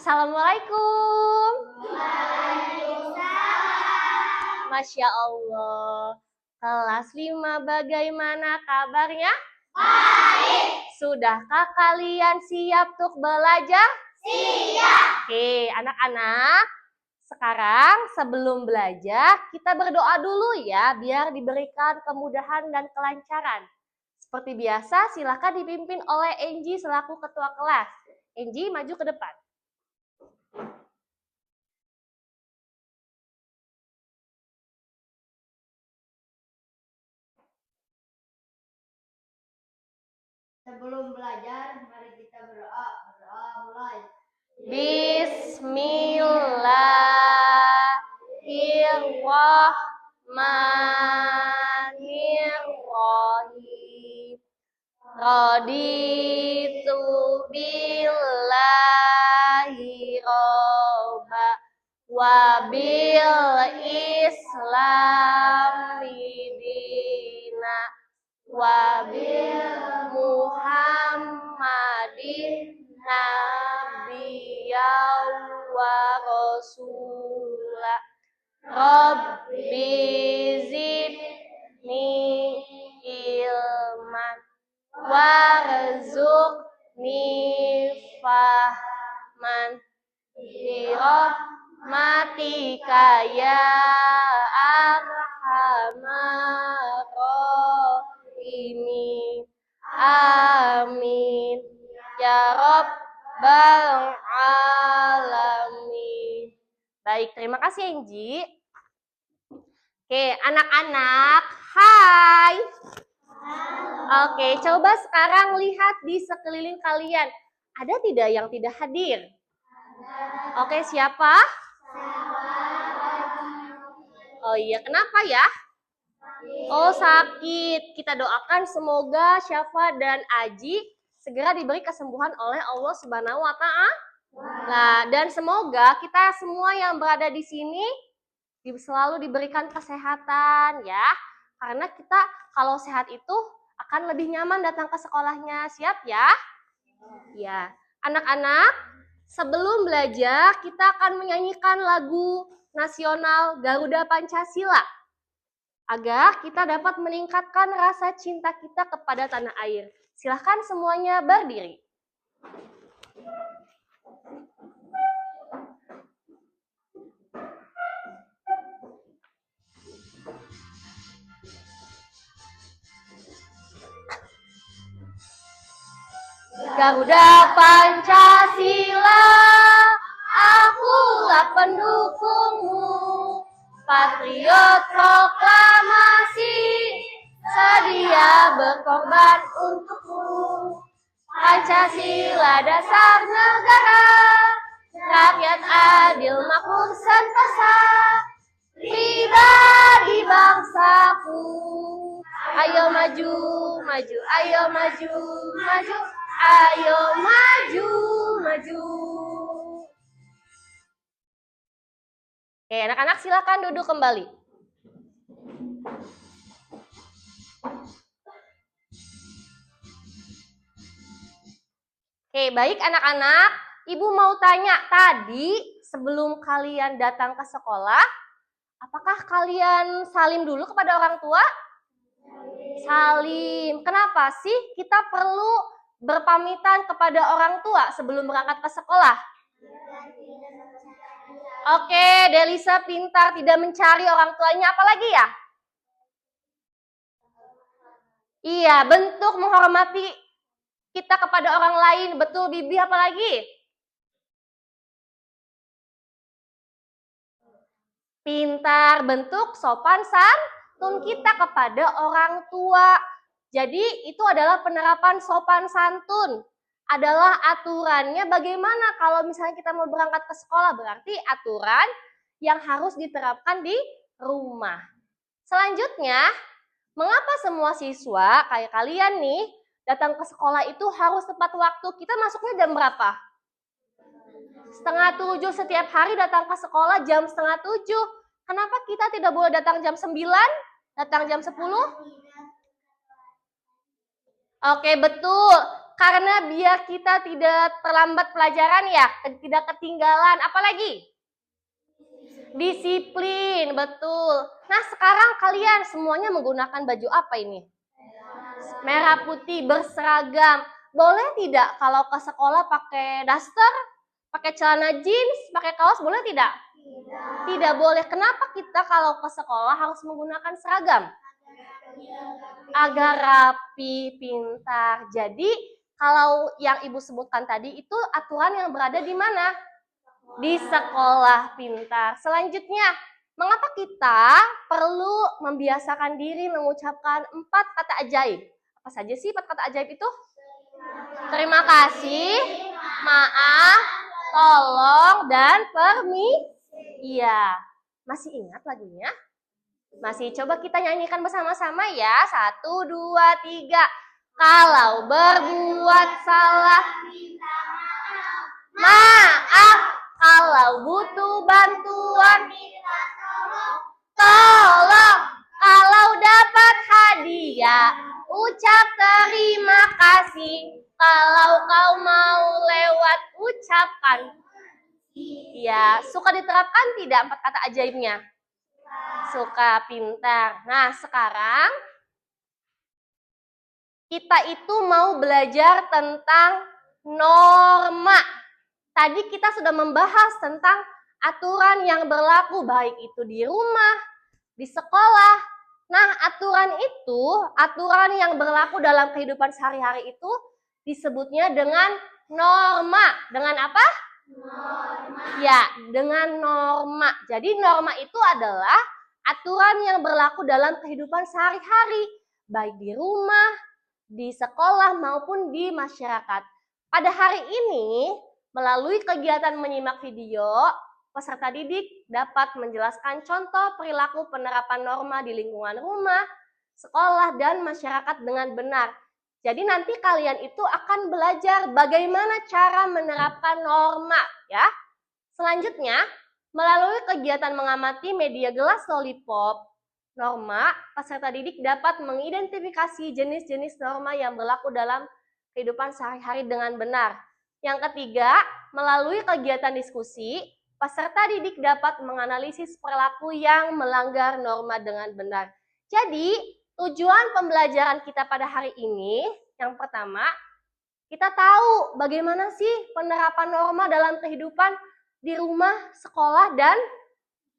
Assalamualaikum. Waalaikumsalam. Masya Allah. Kelas 5 bagaimana kabarnya? Baik. Sudahkah kalian siap untuk belajar? Siap. Oke, anak-anak. Sekarang sebelum belajar, kita berdoa dulu ya, biar diberikan kemudahan dan kelancaran. Seperti biasa, silakan dipimpin oleh Enji selaku ketua kelas. Enji, maju ke depan. Sebelum belajar, mari kita berdoa. Berdoa mulai. Bismillahirrahmanirrahim. Raditu billahi robba wa bil islami dina wa bil muhammadin nabiyyan wa rasulah. Rabbi zidni ilman warzuqni fahman birahmatika ya arhamar rahimin. Amin ya rabbal alamin. Baik, terima kasih Enji. Oke, anak-anak, hai. Oke, coba sekarang lihat di sekeliling kalian. Ada tidak yang tidak hadir? Oke, siapa? Oh iya, kenapa ya? Oh, sakit. Kita doakan semoga Syafa dan Aji segera diberi kesembuhan oleh Allah Subhanahu wa Ta'ala. Nah, dan semoga kita semua yang berada di sini selalu diberikan kesehatan ya. Karena kita kalau sehat itu akan lebih nyaman datang ke sekolahnya. Siap ya? Ya. Anak-anak, sebelum belajar kita akan menyanyikan lagu nasional Garuda Pancasila agar kita dapat meningkatkan rasa cinta kita kepada tanah air. Silahkan semuanya berdiri. Garuda Pancasila, akulah pendukungmu. Patriot proklamasi, sedia berkorban untukmu. Pancasila dasar negara, rakyat adil makmur sentosa, pribadi bangsaku. Ayo maju, maju, ayo maju, maju. Ayo maju, maju. Oke, anak-anak silakan duduk kembali. Oke, baik anak-anak. Ibu mau tanya, tadi sebelum kalian datang ke sekolah, apakah kalian salim dulu kepada orang tua? Salim. Kenapa sih kita perlu berpamitan kepada orang tua sebelum berangkat ke sekolah? Oke, Delisa pintar tidak mencari orang tuanya, apalagi ya? Iya, bentuk menghormati kita kepada orang lain. Betul, Bibi, apalagi? Pintar, bentuk sopan santun kita kepada orang tua. Jadi itu adalah penerapan sopan santun. Adalah aturannya bagaimana kalau misalnya kita mau berangkat ke sekolah. Berarti aturan yang harus diterapkan di rumah. Selanjutnya, mengapa semua siswa kayak kalian nih datang ke sekolah itu harus tepat waktu? Kita masuknya jam berapa? 6:30 setiap hari datang ke sekolah jam 6:30. Kenapa kita tidak boleh datang jam 9? Datang jam 10? Oke, betul. Karena biar kita tidak terlambat pelajaran ya, tidak ketinggalan. Apalagi? Disiplin, betul. Nah, sekarang kalian semuanya menggunakan baju apa ini? Merah putih berseragam. Boleh tidak kalau ke sekolah pakai daster, pakai celana jeans, pakai kaos, boleh tidak? Tidak boleh. Kenapa kita kalau ke sekolah harus menggunakan seragam? Agar rapi, pintar. Jadi, kalau yang Ibu sebutkan tadi itu aturan yang berada di mana? Di sekolah pintar. Selanjutnya, mengapa kita perlu membiasakan diri mengucapkan 4 kata ajaib? Apa saja sih 4 kata ajaib itu? Terima kasih, maaf, tolong, dan permisi. Iya, masih ingat lagunya? Masih, coba kita nyanyikan bersama-sama ya. 1, 2, 3. Kalau berbuat salah, maaf. Kalau butuh bantuan, tolong. Kalau dapat hadiah, ucap terima kasih. Kalau kau mau lewat, ucapkan. Ya, suka diterapkan tidak 4 kata ajaibnya? Suka, pintar. Nah, sekarang kita itu mau belajar tentang norma. Tadi kita sudah membahas tentang aturan yang berlaku baik itu di rumah, di sekolah. Nah, aturan yang berlaku dalam kehidupan sehari-hari itu disebutnya dengan norma. Dengan apa? Norma. Ya, dengan norma. Jadi norma itu adalah aturan yang berlaku dalam kehidupan sehari-hari, baik di rumah, di sekolah maupun di masyarakat. Pada hari ini, melalui kegiatan menyimak video, peserta didik dapat menjelaskan contoh perilaku penerapan norma di lingkungan rumah, sekolah, dan masyarakat dengan benar. Jadi nanti kalian itu akan belajar bagaimana cara menerapkan norma, ya. Selanjutnya, melalui kegiatan mengamati media gelas lollipop norma, peserta didik dapat mengidentifikasi jenis-jenis norma yang berlaku dalam kehidupan sehari-hari dengan benar. Yang ketiga, melalui kegiatan diskusi, peserta didik dapat menganalisis perilaku yang melanggar norma dengan benar. Jadi, tujuan pembelajaran kita pada hari ini, yang pertama, kita tahu bagaimana sih penerapan norma dalam kehidupan di rumah, sekolah, dan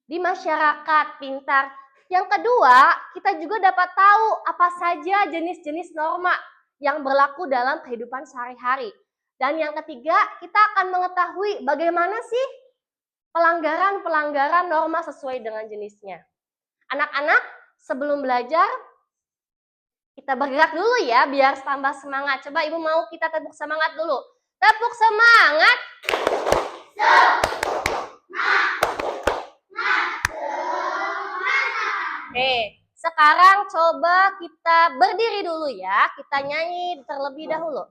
di masyarakat pintar. Yang kedua, kita juga dapat tahu apa saja jenis-jenis norma yang berlaku dalam kehidupan sehari-hari. Dan yang ketiga, kita akan mengetahui bagaimana sih pelanggaran norma sesuai dengan jenisnya. Anak-anak, sebelum belajar, kita bergerak dulu ya, biar tambah semangat. Coba Ibu mau kita tepuk semangat dulu. Tepuk semangat. Oke, sekarang coba kita berdiri dulu ya. Kita nyanyi terlebih dahulu.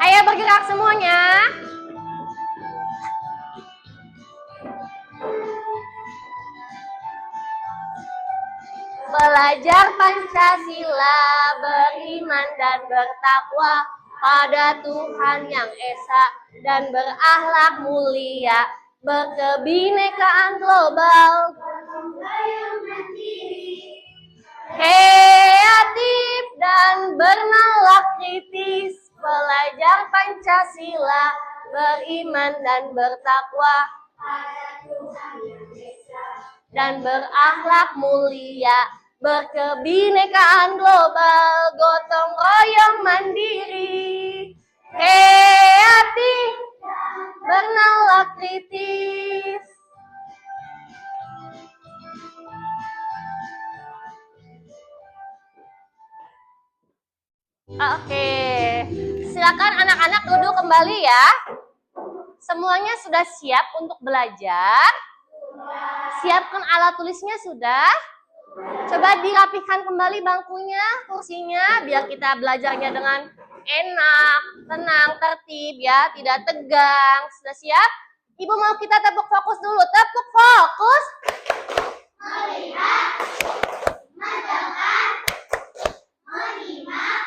Ayo bergerak semuanya. Belajar Pancasila, beriman dan bertakwa pada Tuhan yang Esa dan berakhlak mulia, berkebinekaan global, kreatif dan bernalar kritis. Belajar Pancasila, beriman dan bertakwa dan berakhlak mulia, berkebinekaan global, gotong royong mandiri, kreatif, bernalar kritis. Oke, silakan anak-anak duduk kembali ya. Semuanya sudah siap untuk belajar? Siapkan alat tulisnya sudah? Coba dirapikan kembali bangkunya, kursinya, biar kita belajarnya dengan enak, tenang, tertib ya, tidak tegang. Sudah siap? Ibu mau kita tepuk fokus dulu. Tepuk fokus. Melihat, mendengar, menyimak.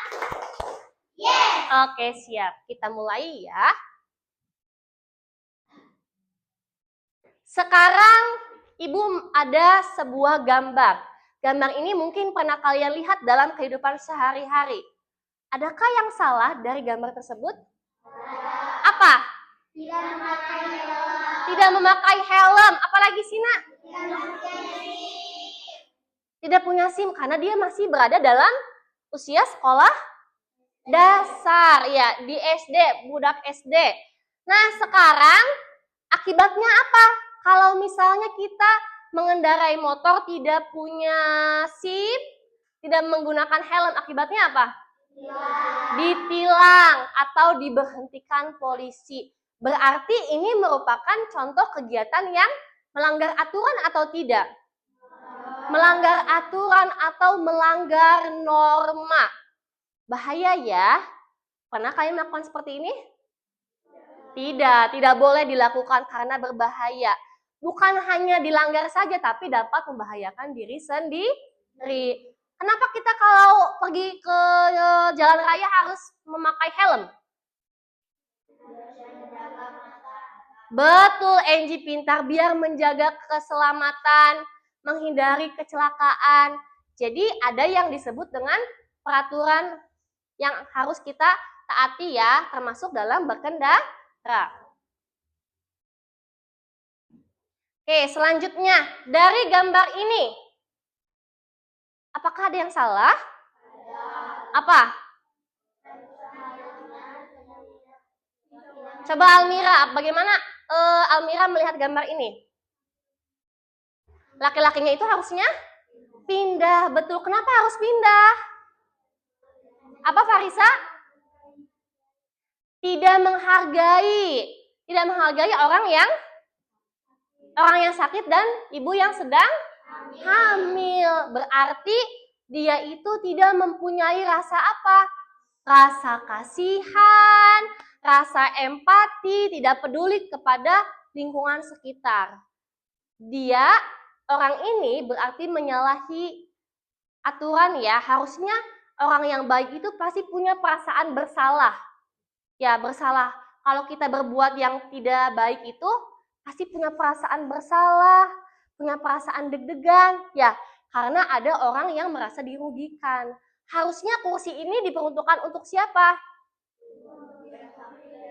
Yes. Oke, siap. Kita mulai ya. Sekarang Ibu ada sebuah gambar. Gambar ini mungkin pernah kalian lihat dalam kehidupan sehari-hari. Adakah yang salah dari gambar tersebut? Apa? Tidak memakai helm. Tidak memakai helm. Apalagi Sina? Tidak punya SIM karena dia masih berada dalam usia sekolah dasar. Ya, di SD, budak SD. Nah, sekarang akibatnya apa? Kalau misalnya kita mengendarai motor tidak punya SIM, tidak menggunakan helm, akibatnya apa? Ditilang atau diberhentikan polisi. Berarti ini merupakan contoh kegiatan yang melanggar aturan atau tidak? Melanggar aturan atau melanggar norma. Bahaya ya. Pernah kalian melakukan seperti ini? Tidak boleh dilakukan karena berbahaya. Bukan hanya dilanggar saja, tapi dapat membahayakan diri sendiri. Kenapa kita kalau pergi ke jalan raya harus memakai helm? Betul, Angie pintar, biar menjaga keselamatan, menghindari kecelakaan. Jadi ada yang disebut dengan peraturan yang harus kita taati ya, termasuk dalam berkendara. Oke, selanjutnya dari gambar ini, apakah ada yang salah? Apa? Coba Almira, bagaimana Almira melihat gambar ini? Laki-lakinya itu harusnya pindah, betul. Kenapa harus pindah? Apa Farisa? Tidak menghargai orang yang sakit dan ibu yang sedang hamil. Berarti dia itu tidak mempunyai rasa apa? Rasa kasihan, rasa empati, tidak peduli kepada lingkungan sekitar. Orang ini berarti menyalahi aturan ya. Harusnya orang yang baik itu pasti punya perasaan bersalah. Ya, bersalah. Kalau kita berbuat yang tidak baik itu pasti punya perasaan bersalah, punya perasaan deg-degan. Ya, karena ada orang yang merasa dirugikan. Harusnya kursi ini diperuntukkan untuk siapa?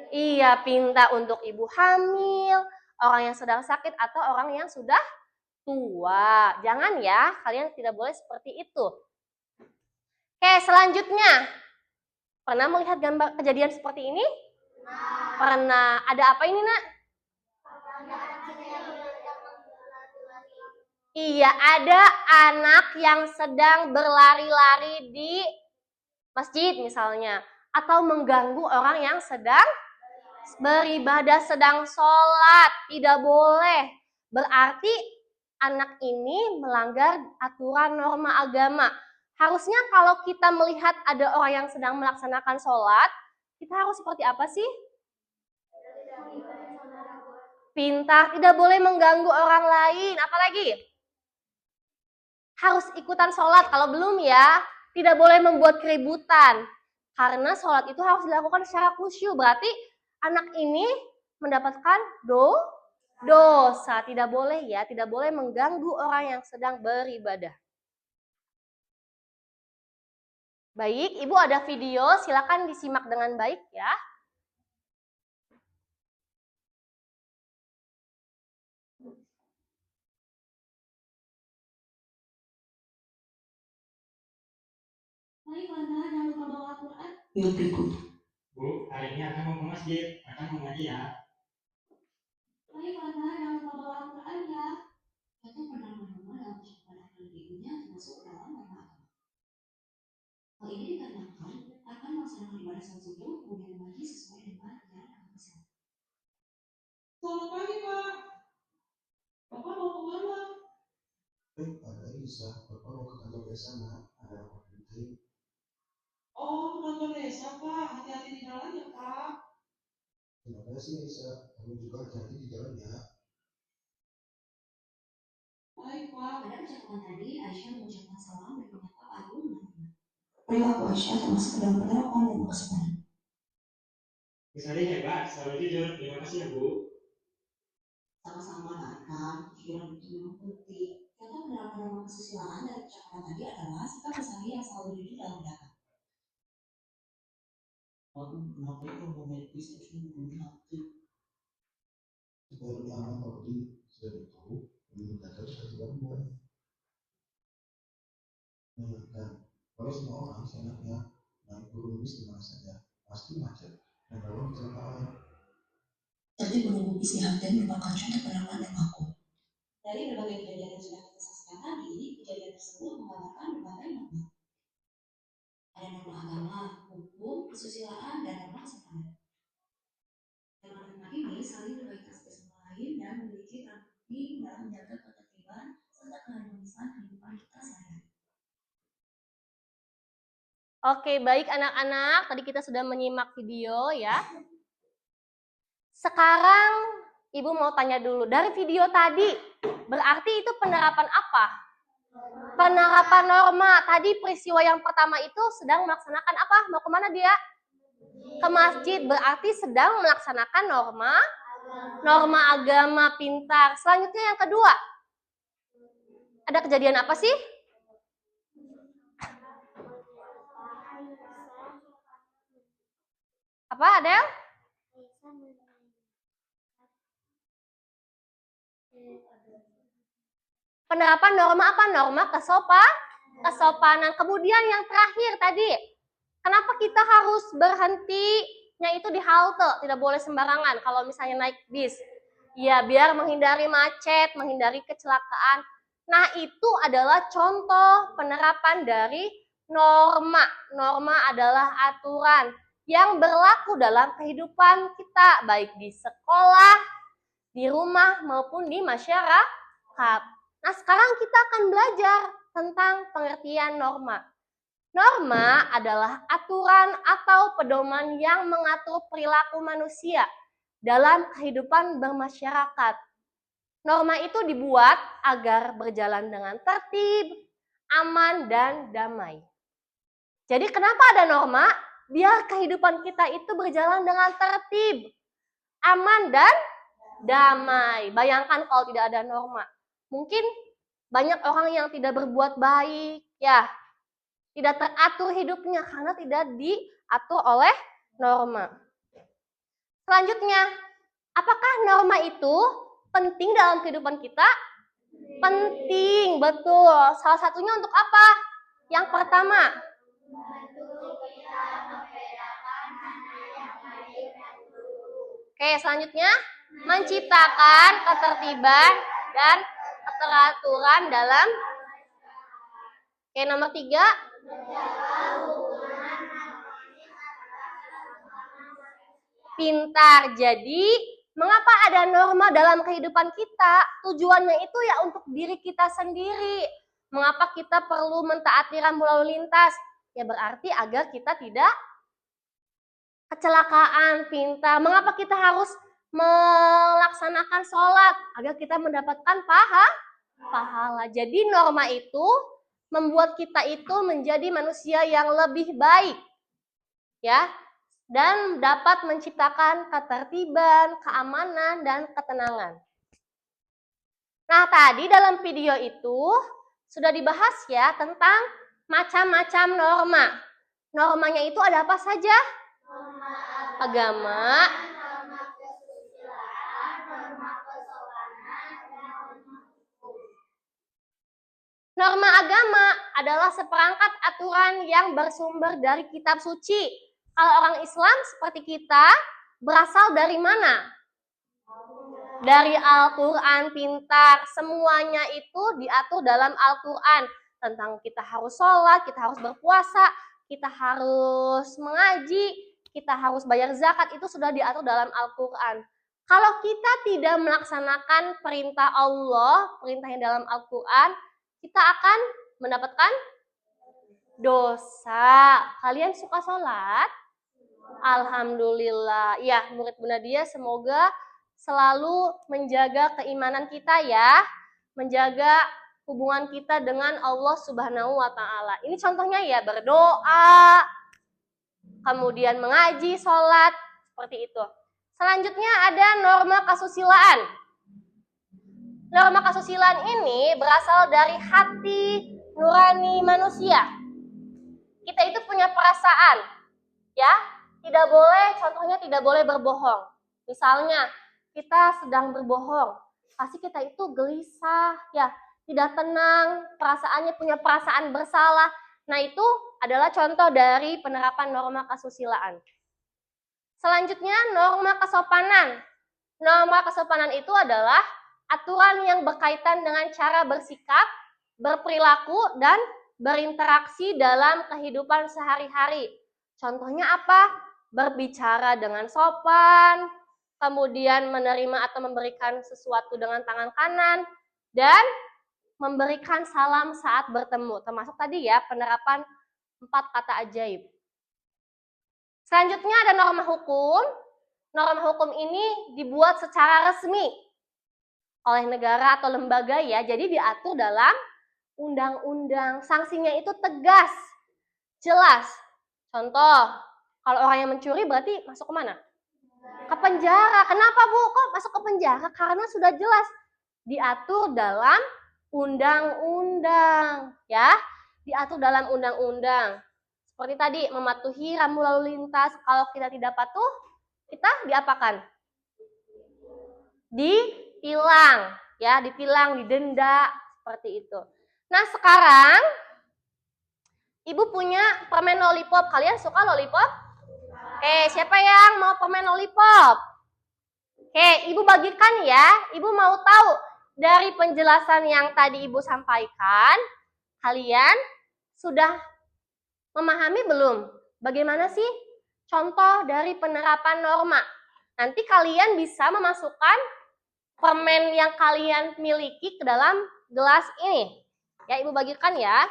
Iya, pinta untuk ibu hamil, orang yang sedang sakit, atau orang yang sudah tua. Jangan ya, kalian tidak boleh seperti itu. Oke, selanjutnya. Pernah melihat gambar kejadian seperti ini? Pernah. Ada apa ini, Nak? Iya, ada anak yang sedang berlari-lari di masjid misalnya. Atau mengganggu orang yang sedang beribadah, sedang sholat. Tidak boleh. Berarti anak ini melanggar aturan norma agama. Harusnya kalau kita melihat ada orang yang sedang melaksanakan sholat, kita harus seperti apa sih? Pintar, tidak boleh mengganggu orang lain. Apalagi? Harus ikutan sholat. Kalau belum ya, tidak boleh membuat keributan. Karena sholat itu harus dilakukan secara khusyuk. Berarti anak ini mendapatkan dosa. Tidak boleh ya, tidak boleh mengganggu orang yang sedang beribadah. Baik, Ibu ada video, silakan disimak dengan baik ya. Baik, Lana, jangan lupa bawa Al-Quran. Yuk, ikut. Bu, hari ini akan mau ke masjid, akan mau ngaji ya. Baik, Lana, jangan lupa bawa Al-Quran ya. Satu penerima dalam kesempatan ibunya termasuk dalam norma agama. Hal ini dikarenakan akan melaksanakan ibadah salat subuh, kemudian mengaji sesuai dengan ajaran agama Islam. Selamat pagi, Pak. Bapak mau kemana? bisa. Bapak mau ke kantor desa, nak. Ada apa penting? Oh, kantor desa, Pak. Hati-hati di jalan ya, Pak. Terima kasih, Nisa. Kamu juga hati-hati di jalan ya. Baik, Pak. Pada percakapan tadi, Aisyah mengucapkan salam dan menyapa Pak Agung dengan hormat. Perilaku Aisyah termasuk dalam penerapan dan kesopanan. Miss Adi hebat, selalu jujur. Terima kasih ya, Bu. Sama-sama Kak, kejujuran itu memang penting. Contoh penerapan norma kesusilaan dari percakapan tadi adalah sikap Miss yang selalu jujur dalam berdagang. Aku kenapa itu mau naik bis terus nungguin hati? Supaya lebih aman kalau sudah beritahu, lebih menjaga ketertibanmu. Bayangkan, kalau semua orang seenaknya naik turun bis di mana saja, pasti macet dan rawan kecelakaan. Tapi menunggu istihad merupakan contoh penerapan yang baku. Dari berbagai kejadian yang sudah kita saksikan tadi, kejadian tersebut menggambarkan berbagai norma. Ada norma agama, hukum, kesusilaan, dan norma kesopanan. Norma-norma ini saling berkaitan satu sama lain dan memiliki peran penting dalam menjaga ketertiban serta keharmonisan kehidupan kita sehari-hari. Oke, baik anak-anak. Tadi kita sudah menyimak video ya. Sekarang Ibu mau tanya dulu. Dari video tadi, berarti itu penerapan apa? Penerapan norma. Tadi peristiwa yang pertama itu sedang melaksanakan apa? Mau kemana dia? Ke masjid. Berarti sedang melaksanakan norma agama pintar. Selanjutnya yang kedua. Ada kejadian apa sih? Apa, Adel? Penerapan norma apa? Norma kesopanan. Kemudian yang terakhir tadi, kenapa kita harus berhentinya itu di halte? Tidak boleh sembarangan kalau misalnya naik bis. Ya, biar menghindari macet, menghindari kecelakaan. Nah, itu adalah contoh penerapan dari norma. Norma adalah aturan yang berlaku dalam kehidupan kita, baik di sekolah, di rumah, maupun di masyarakat. Nah, sekarang kita akan belajar tentang pengertian norma. Norma adalah aturan atau pedoman yang mengatur perilaku manusia dalam kehidupan bermasyarakat. Norma itu dibuat agar berjalan dengan tertib, aman, dan damai. Jadi kenapa ada norma? Biar kehidupan kita itu berjalan dengan tertib, aman, dan damai. Bayangkan kalau tidak ada norma. Mungkin banyak orang yang tidak berbuat baik, ya, tidak teratur hidupnya karena tidak diatur oleh norma. Selanjutnya, apakah norma itu penting dalam kehidupan kita? Penting, betul. Salah satunya untuk apa? Yang pertama, oke, selanjutnya menciptakan ketertiban dan keteraturan dalam. Oke, nomor 3. Pintar. Jadi, mengapa ada norma dalam kehidupan kita? Tujuannya itu ya untuk diri kita sendiri. Mengapa kita perlu mentaati rambu lalu lintas? Ya berarti agar kita tidak kecelakaan. Pintar. Mengapa kita harus melaksanakan sholat? Agar kita mendapatkan pahala. Jadi norma itu membuat kita itu menjadi manusia yang lebih baik. Ya. Dan dapat menciptakan ketertiban, keamanan, dan ketenangan. Nah, tadi dalam video itu sudah dibahas ya tentang macam-macam norma. Normanya itu ada apa saja? Norma agama, norma kesusilaan, norma kesopanan, dan norma hukum. Norma agama adalah seperangkat aturan yang bersumber dari kitab suci. Kalau orang Islam seperti kita, berasal dari mana? Dari Al-Quran, pintar. Semuanya itu diatur dalam Al-Quran. Tentang kita harus sholat, kita harus berpuasa, kita harus mengaji, kita harus bayar zakat, itu sudah diatur dalam Al-Quran. Kalau kita tidak melaksanakan perintah Allah, perintah yang dalam Al-Quran, kita akan mendapatkan dosa. Kalian suka sholat? Alhamdulillah. Ya, murid Bunda Dia semoga selalu menjaga keimanan kita ya. Menjaga hubungan kita dengan Allah Subhanahu wa Ta'ala. Ini contohnya ya, berdoa, kemudian mengaji, sholat, seperti itu. Selanjutnya ada norma kasusilaan. Norma kasusilaan ini berasal dari hati nurani manusia. Kita itu punya perasaan, ya. Tidak boleh, contohnya tidak boleh berbohong. Misalnya, kita sedang berbohong, pasti kita itu gelisah, ya, tidak tenang, perasaannya punya perasaan bersalah. Nah, itu adalah contoh dari penerapan norma kasusilaan. Selanjutnya, norma kesopanan. Norma kesopanan itu adalah aturan yang berkaitan dengan cara bersikap, berperilaku, dan berinteraksi dalam kehidupan sehari-hari. Contohnya apa? Berbicara dengan sopan, kemudian menerima atau memberikan sesuatu dengan tangan kanan, dan memberikan salam saat bertemu. Termasuk tadi ya, penerapan 4 kata ajaib. Selanjutnya ada norma hukum. Norma hukum ini dibuat secara resmi oleh negara atau lembaga ya, jadi diatur dalam undang-undang. Sanksinya itu tegas, jelas. Contoh, kalau orang yang mencuri berarti masuk ke mana? Ke penjara. Kenapa Bu? Kok masuk ke penjara? Karena sudah jelas diatur dalam undang-undang, ya. Diatur dalam undang-undang. Seperti tadi, mematuhi rambu lalu lintas. Kalau kita tidak patuh, kita diapakan? Ditilang, ya, ditilang, didenda, seperti itu. Nah, sekarang Ibu punya permen lollipop. Kalian suka lollipop? Oke, siapa yang mau permen lollipop? Oke, Ibu bagikan ya. Ibu mau tahu dari penjelasan yang tadi Ibu sampaikan, kalian sudah memahami belum? Bagaimana sih contoh dari penerapan norma? Nanti kalian bisa memasukkan permen yang kalian miliki ke dalam gelas ini. Ya, Ibu bagikan ya.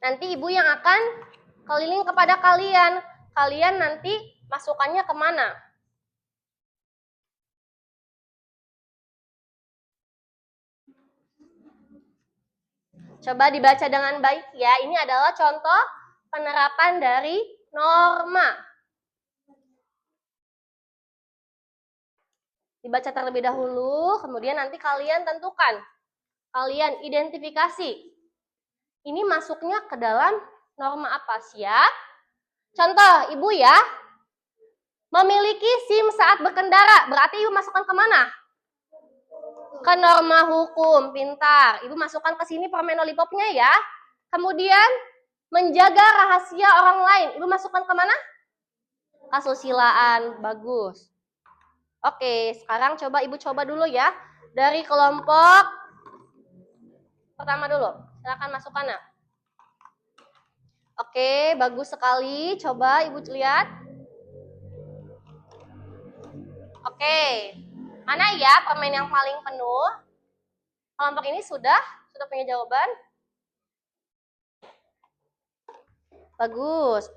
Nanti Ibu yang akan keliling kepada kalian. Kalian nanti masukannya kemana? Coba dibaca dengan baik ya. Ini adalah contoh penerapan dari norma. Dibaca terlebih dahulu, kemudian nanti kalian tentukan. Kalian identifikasi. Ini masuknya ke dalam norma apa? Siap? Contoh, Ibu ya, memiliki SIM saat berkendara. Berarti Ibu masukkan kemana? Ke norma hukum, pintar. Ibu masukkan ke sini permen lollipopnya ya. Kemudian, menjaga rahasia orang lain. Ibu masukkan kemana? Kasusilaan, bagus. Oke, sekarang coba Ibu coba dulu ya. Dari kelompok pertama dulu. Silakan masukkan. Oke, bagus sekali. Coba Ibu lihat. Oke. Mana ya permen yang paling penuh? Kelompok ini sudah punya jawaban? Bagus.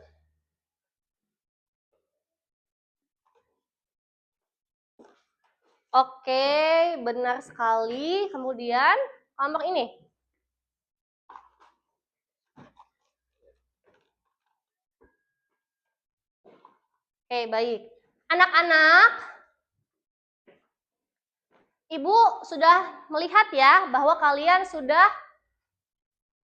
Oke, benar sekali. Kemudian kelompok ini. Oke, baik. Anak-anak, Ibu sudah melihat ya bahwa kalian sudah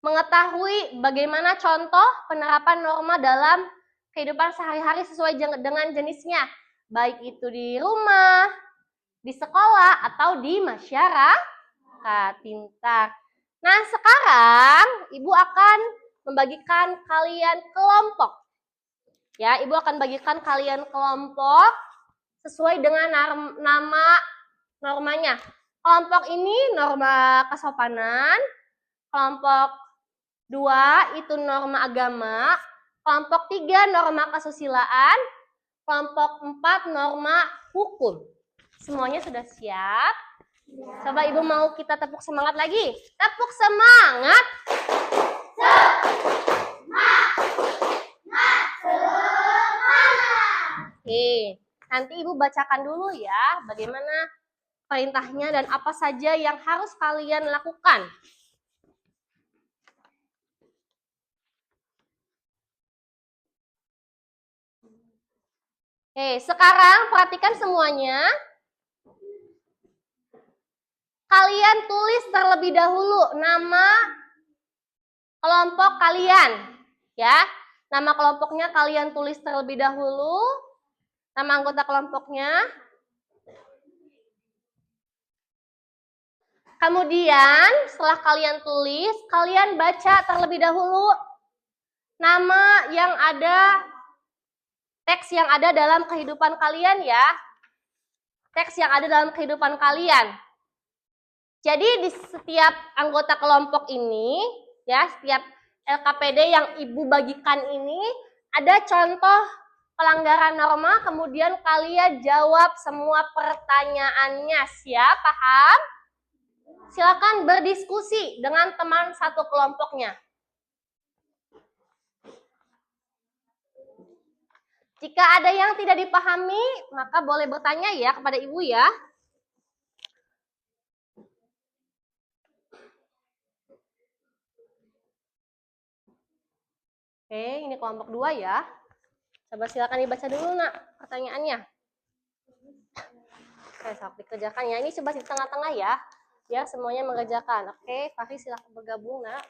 mengetahui bagaimana contoh penerapan norma dalam kehidupan sehari-hari sesuai dengan jenisnya. Baik itu di rumah, di sekolah, atau di masyarakat. Pintar. Nah, sekarang Ibu akan membagikan kalian kelompok. Ya, Ibu akan bagikan kalian kelompok sesuai dengan nama normanya. Kelompok ini norma kesopanan, kelompok 2 itu norma agama, kelompok 3 norma kesusilaan, kelompok 4 norma hukum. Semuanya sudah siap? Coba Ibu mau kita tepuk semangat lagi. Tepuk semangat. Oke, nanti Ibu bacakan dulu ya bagaimana perintahnya dan apa saja yang harus kalian lakukan. Oke, sekarang perhatikan semuanya. Kalian tulis terlebih dahulu nama kelompok kalian, ya. Nama kelompoknya kalian tulis terlebih dahulu. Nama anggota kelompoknya. Kemudian setelah kalian tulis, kalian baca terlebih dahulu nama yang ada, teks yang ada dalam kehidupan kalian ya. Teks yang ada dalam kehidupan kalian. Jadi di setiap anggota kelompok ini, ya, setiap LKPD yang Ibu bagikan ini ada contoh pelanggaran norma, kemudian kalian jawab semua pertanyaannya. Siap? Paham? Silakan berdiskusi dengan teman satu kelompoknya. Jika ada yang tidak dipahami, maka boleh bertanya ya kepada Ibu ya. Oke, ini kelompok 2 ya. Coba silakan dibaca dulu, Nak, pertanyaannya. Oke, sok dikerjakan ya. Ini coba di tengah-tengah ya. Ya, semuanya mengerjakan. Oke, Fahri silakan bergabung, Nak.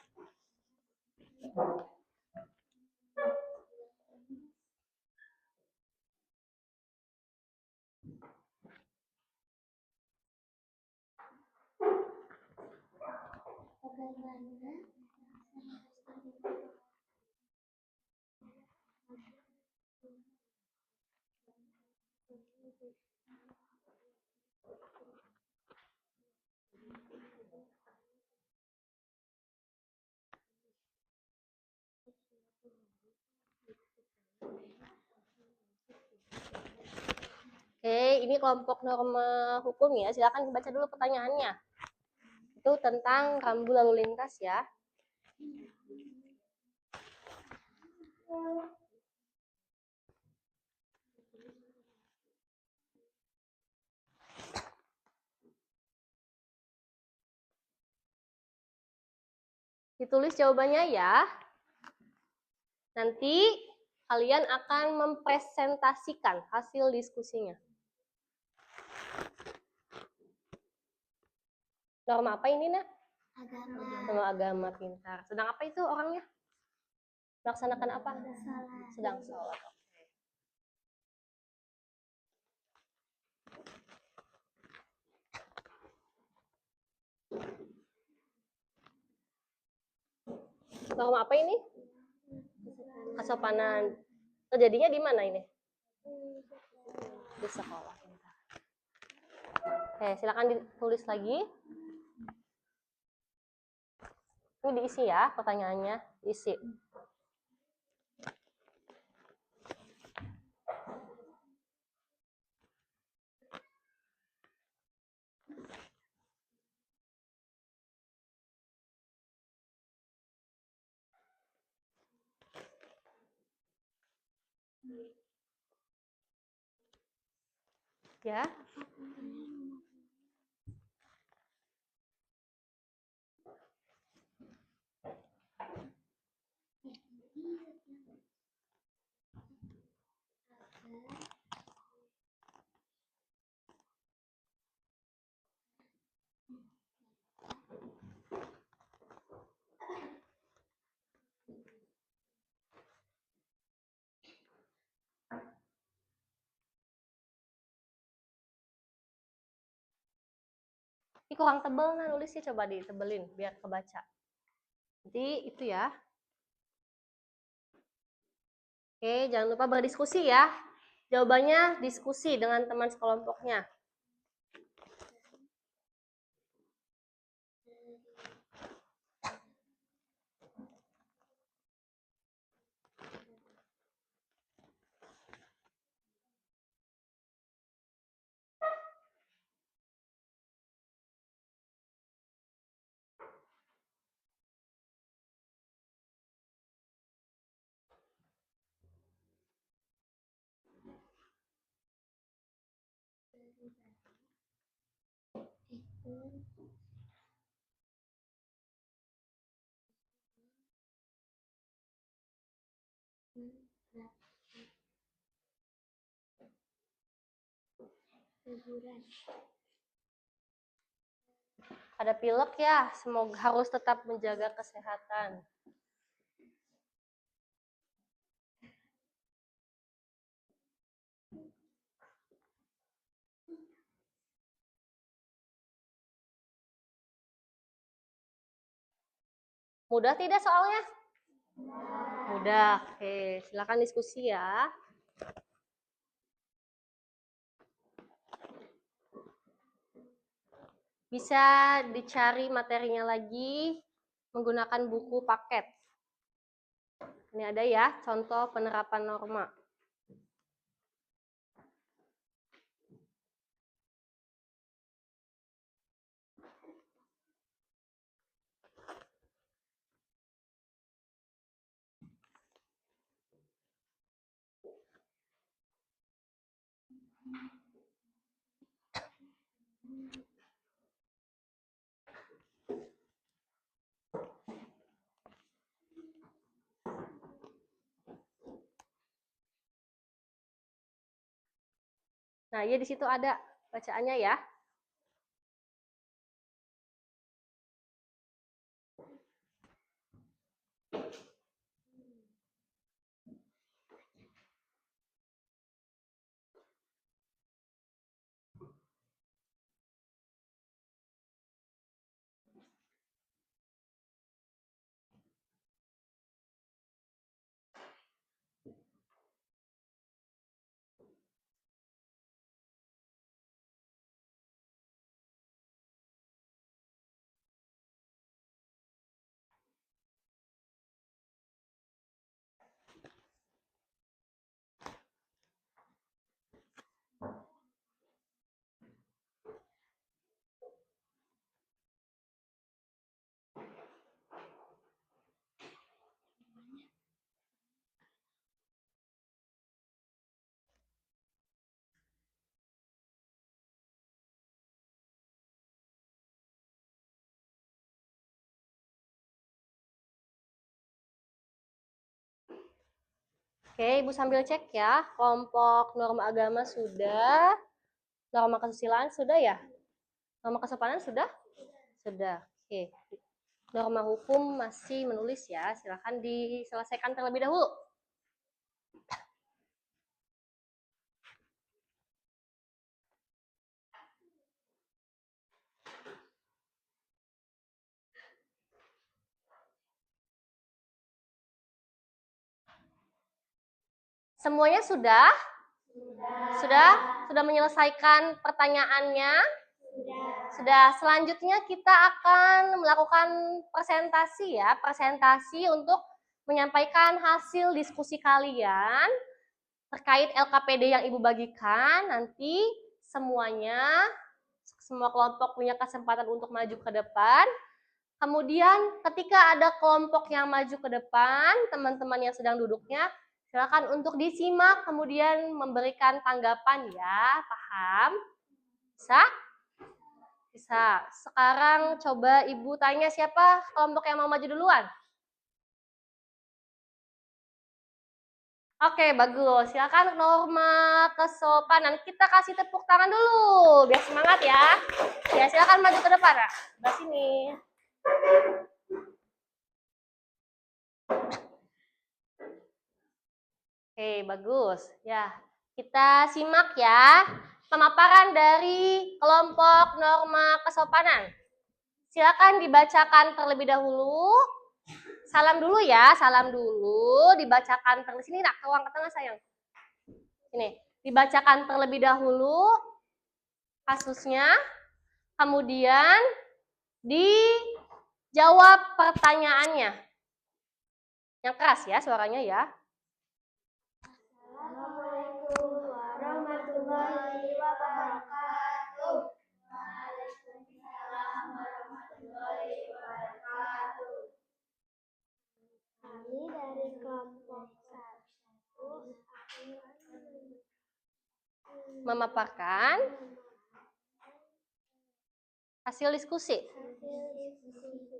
Oke, ini kelompok norma hukum ya. Silakan dibaca dulu pertanyaannya. Itu tentang rambu lalu lintas ya. Ditulis jawabannya ya. Nanti kalian akan mempresentasikan hasil diskusinya. Norma apa ini, Nak? Agama. Norma agama, pintar. Sedang apa itu orangnya? Melaksanakan apa? Salat. Sedang sholat. Norma apa ini? Kesopanan. Terjadinya di mana ini? Di sekolah. Oke, silakan ditulis lagi. Ini diisi ya pertanyaannya, diisi. Ya. Ini kurang tebal, nah nulisnya coba ditebelin biar kebaca. Nanti itu ya. Oke, jangan lupa berdiskusi ya. Jawabannya diskusi dengan teman sekelompoknya. Ada pilek ya, semoga harus tetap menjaga kesehatan. Mudah tidak soalnya? Mudah. Oke, silakan diskusi ya. Bisa dicari materinya lagi menggunakan buku paket. Ini ada ya, contoh penerapan norma. Nah, ya di situ ada bacaannya ya. Oke, Ibu sambil cek ya. Kelompok norma agama sudah. Norma kesusilaan sudah ya? Norma kesopanan sudah? Sudah. Oke. Norma hukum masih menulis ya. Silakan diselesaikan terlebih dahulu. Semuanya sudah? Sudah menyelesaikan pertanyaannya? Sudah. Selanjutnya kita akan melakukan presentasi ya, presentasi untuk menyampaikan hasil diskusi kalian terkait LKPD yang Ibu bagikan. Nanti semua kelompok punya kesempatan untuk maju ke depan. Kemudian ketika ada kelompok yang maju ke depan, teman-teman yang sedang duduknya, silakan untuk disimak, kemudian memberikan tanggapan ya, paham? Bisa? Bisa. Sekarang coba Ibu tanya siapa kelompok yang mau maju duluan? Oke, bagus. Silakan norma kesopanan. Kita kasih tepuk tangan dulu, biar semangat ya. Ya, silakan maju ke depan, ya. Sebelah sini. Oke, bagus. Ya, kita simak ya pemaparan dari kelompok norma kesopanan. Silakan dibacakan terlebih dahulu. Salam dulu ya, salam dulu. Dibacakan terlebih sini, nak, ke ruang ke tengah sayang. Ini, dibacakan terlebih dahulu kasusnya, kemudian dijawab pertanyaannya. Yang keras ya suaranya ya. Assalamualaikum warahmatullahi wabarakatuh. Waalaikumsalam warahmatullahi wabarakatuh. Kami dari kelompok 1 Memaparkan hasil diskusi.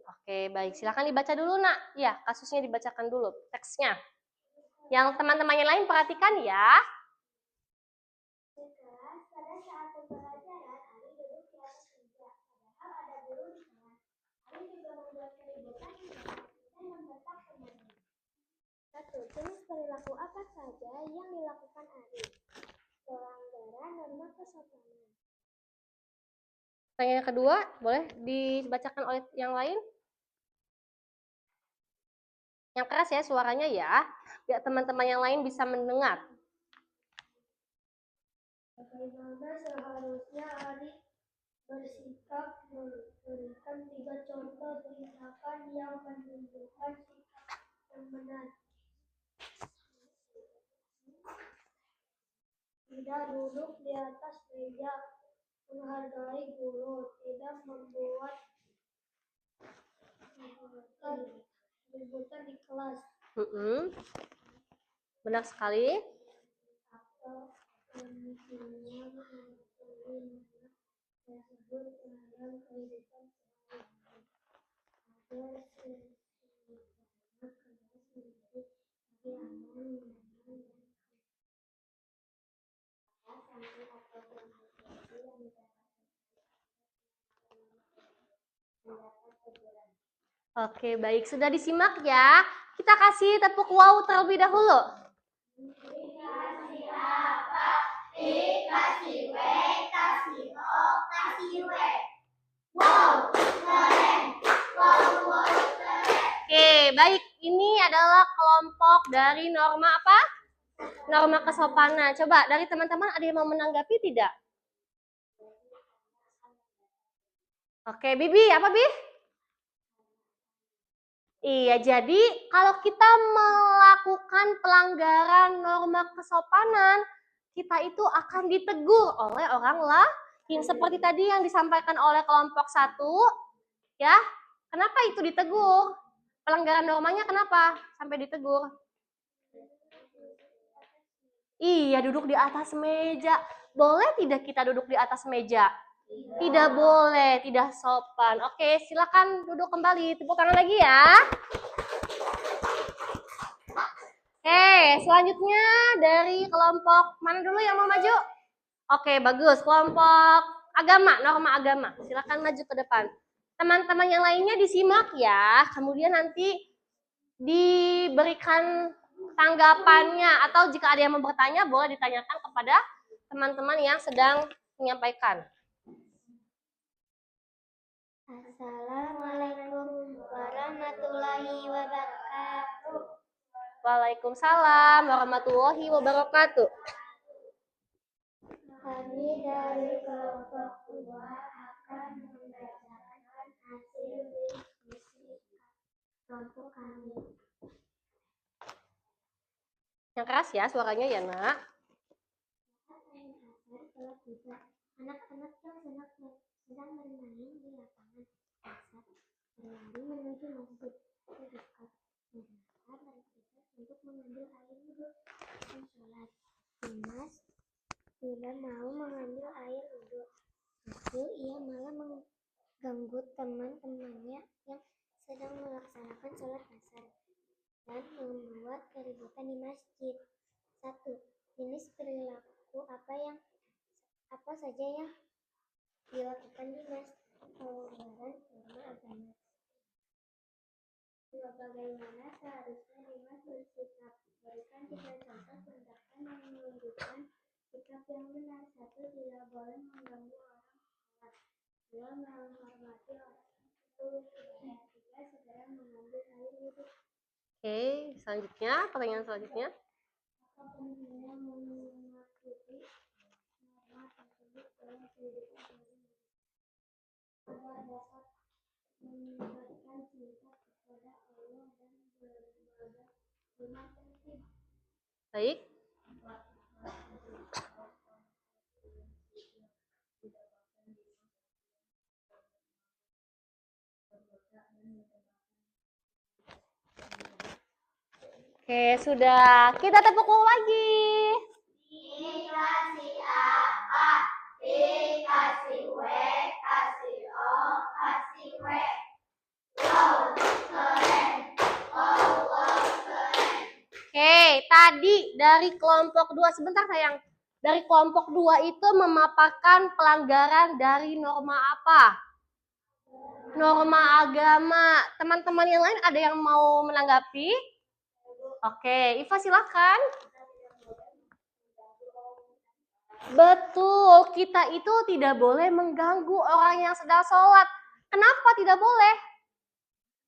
Oke, baik. Silakan dibaca dulu, nak. Ya, kasusnya dibacakan dulu, teksnya. Yang teman-teman yang lain perhatikan ya. Sekelas, pada saat pembelajaran, Ali duduk di atas meja. Padahal ada guru di kelas. Ali juga membuat keributan di kelas dan membentak temannya. 1. Jenis perilaku apa saja yang dilakukan Ali? Pelanggaran norma kesopanan. Pertanyaan kedua, boleh dibacakan oleh yang lain? Yang keras ya suaranya ya, biar teman-teman yang lain bisa mendengar. Bagaimana seharusnya Ali bersikap? Berikan 3 contoh tindakan yang menunjukkan sikap yang benar. Tidak duduk di atas meja, menghargai guru, tidak membuat keributan di kelas, Benar sekali. atau intinya mengatur tersebut dalam kehidupan sehari-hari. Agar sesungguhnya kelas menjadi lebih aman, nyaman, dan santai atau bermotivasi yang mendapat teguran. Oke, baik. Sudah disimak ya. Kita kasih tepuk wow terlebih dahulu. Dikasih apa? Dikasih W, kasih O, kasih W. Wow, keren. Wow, keren. Oke, baik. Ini adalah kelompok dari norma apa? Norma kesopanan. Coba dari teman-teman ada yang mau menanggapi tidak? Oke, Bibi, apa Bi? Iya, jadi kalau kita melakukan pelanggaran norma kesopanan, kita itu akan ditegur oleh orang lain. Seperti tadi yang disampaikan oleh kelompok 1, ya. Kenapa itu ditegur? Pelanggaran normanya kenapa sampai ditegur? Iya, duduk di atas meja. Boleh tidak kita duduk di atas meja? Tidak boleh, tidak sopan. Oke, silakan duduk kembali. Tepuk tangan lagi ya. Oke, selanjutnya dari kelompok mana dulu yang mau maju? Oke, bagus. Kelompok agama, norma agama. Silakan maju ke depan. Teman-teman yang lainnya disimak ya. Kemudian nanti diberikan tanggapannya atau jika ada yang mau bertanya boleh ditanyakan kepada teman-teman yang sedang menyampaikan. Assalamualaikum warahmatullahi wabarakatuh. Waalaikumsalam warahmatullahi wabarakatuh. Kami dari kelompok 2 akan membacakan hasil diskusi kelompok kami. Yang keras ya suaranya ya, Nak. Anak-anak yang sedang bermain di lapangan basah berlari menuju masjid terdekat. Mereka bergegas untuk mengambil air wudhu dan sholat. Dimas tidak mau mengambil air wudhu. Justru ia malah mengganggu teman-temannya yang sedang melaksanakan sholat asar dan membuat keributan di masjid. 1. Jenis perilaku apa saja yang dilakukan Dimas? Pelanggaran norma agama. 2. Bagaimana seharusnya Dimas bersikap? Berikan 3 contoh tindakan yang menunjukkan sikap yang benar. 1. Tidak boleh mengganggu orang sholat. 2. Menghormati orang tua. 3. Segera mengambil air wudhu. Oke, selanjutnya pertanyaan selanjutnya. Apa pentingnya mematuhi norma tersebut dalam kehidupan sehari-hari? Agar dapat meningkatkan cinta kepada Allah dan beribadah 5 penting. Baik. Oke, sudah. Kita tepuk lagi. Dikasih apa? Dikasih W, kasih O, kasih W. Wow, keren. Wow, keren. Oke, tadi dari kelompok 2, sebentar sayang. Dari kelompok 2 itu memaparkan pelanggaran dari norma apa? Norma agama. Teman-teman yang lain ada yang mau menanggapi? Oke, Iva silakan. Betul, kita itu tidak boleh mengganggu orang yang sedang sholat. Kenapa tidak boleh?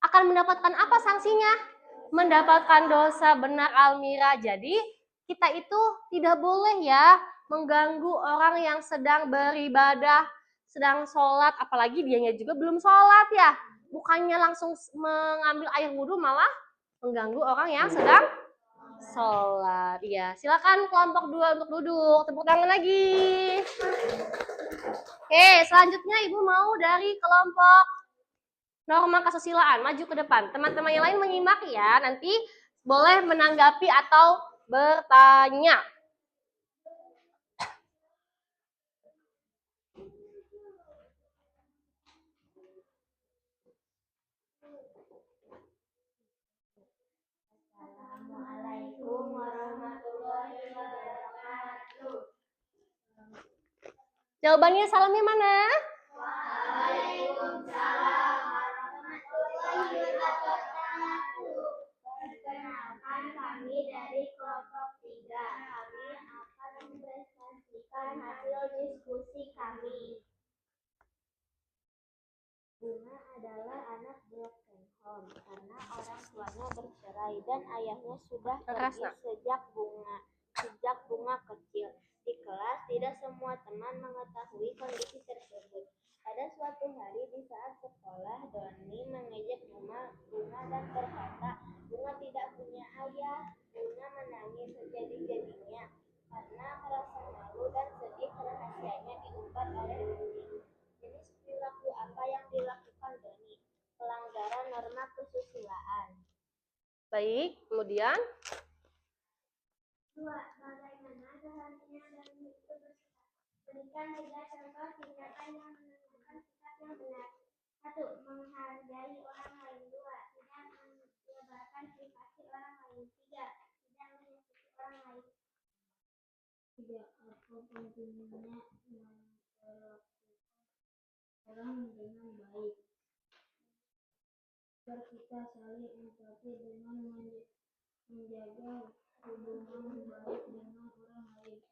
Akan mendapatkan apa sanksinya? Mendapatkan dosa, benar Almira. Jadi kita itu tidak boleh ya mengganggu orang yang sedang beribadah, sedang sholat, apalagi dianya juga belum sholat ya. Bukannya langsung mengambil air wudhu, malah mengganggu orang yang sedang sholat. Ya, silakan kelompok 2 untuk duduk. Tepuk tangan lagi. Oke, selanjutnya Ibu mau dari kelompok norma kesusilaan, maju ke depan. Teman-teman yang lain menyimak ya, nanti boleh menanggapi atau bertanya. Assalamualaikum warahmatullahi wabarakatuh. Jawabannya salamnya mana? Waalaikumsalam warahmatullahi wabarakatuh. Perkenalkan, kami dari kelompok 3. Kami akan mempresentasikan hasil diskusi kami. Bunga adalah anak broken home karena orang tuanya bercerai dan ayahnya sudah pergi sejak bunga kecil. Di kelas tidak semua teman mengetahui kondisi tersebut. Pada suatu hari di saat sekolah, Doni mengejek Bunga dan berkata, "Bunga tidak punya ayah." Bunga menangis sejadi-jadinya karena merasa malu dan sedih rahasianya diumbar oleh Doni. Jenis perilaku apa yang dilakukan Doni? Pelanggaran norma kesusilaan. Baik, kemudian 2. Bagaimana seharusnya Doni itu bersikap? Berikan 3 contoh tindakan yang menunjukkan sikap yang benar. 1. Menghargai orang lain. 2. Tidak menyebarkan privasi orang lain. 3. Tidak menyakiti orang lain. 3. Apa pentingnya memperlakukan orang dengan baik? Agar kita saling empati dengan menjaga hubungan baik dengan orang lain.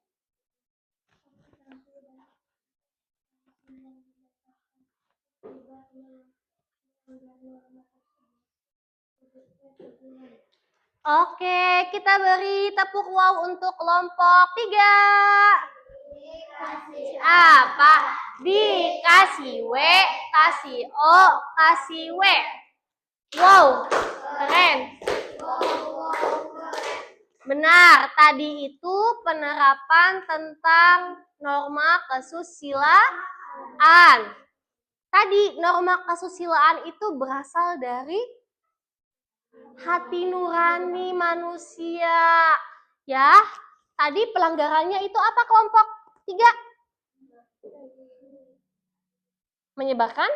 oke, kita beri tepuk wow untuk kelompok 3. Apa? Dikasih W, kasih O, kasih W. Wow, keren. Benar, tadi itu penerapan tentang norma kesusilaan. Tadi norma kesusilaan itu berasal dari hati nurani manusia. Ya, tadi pelanggarannya itu apa kelompok 3? Menyebarkan?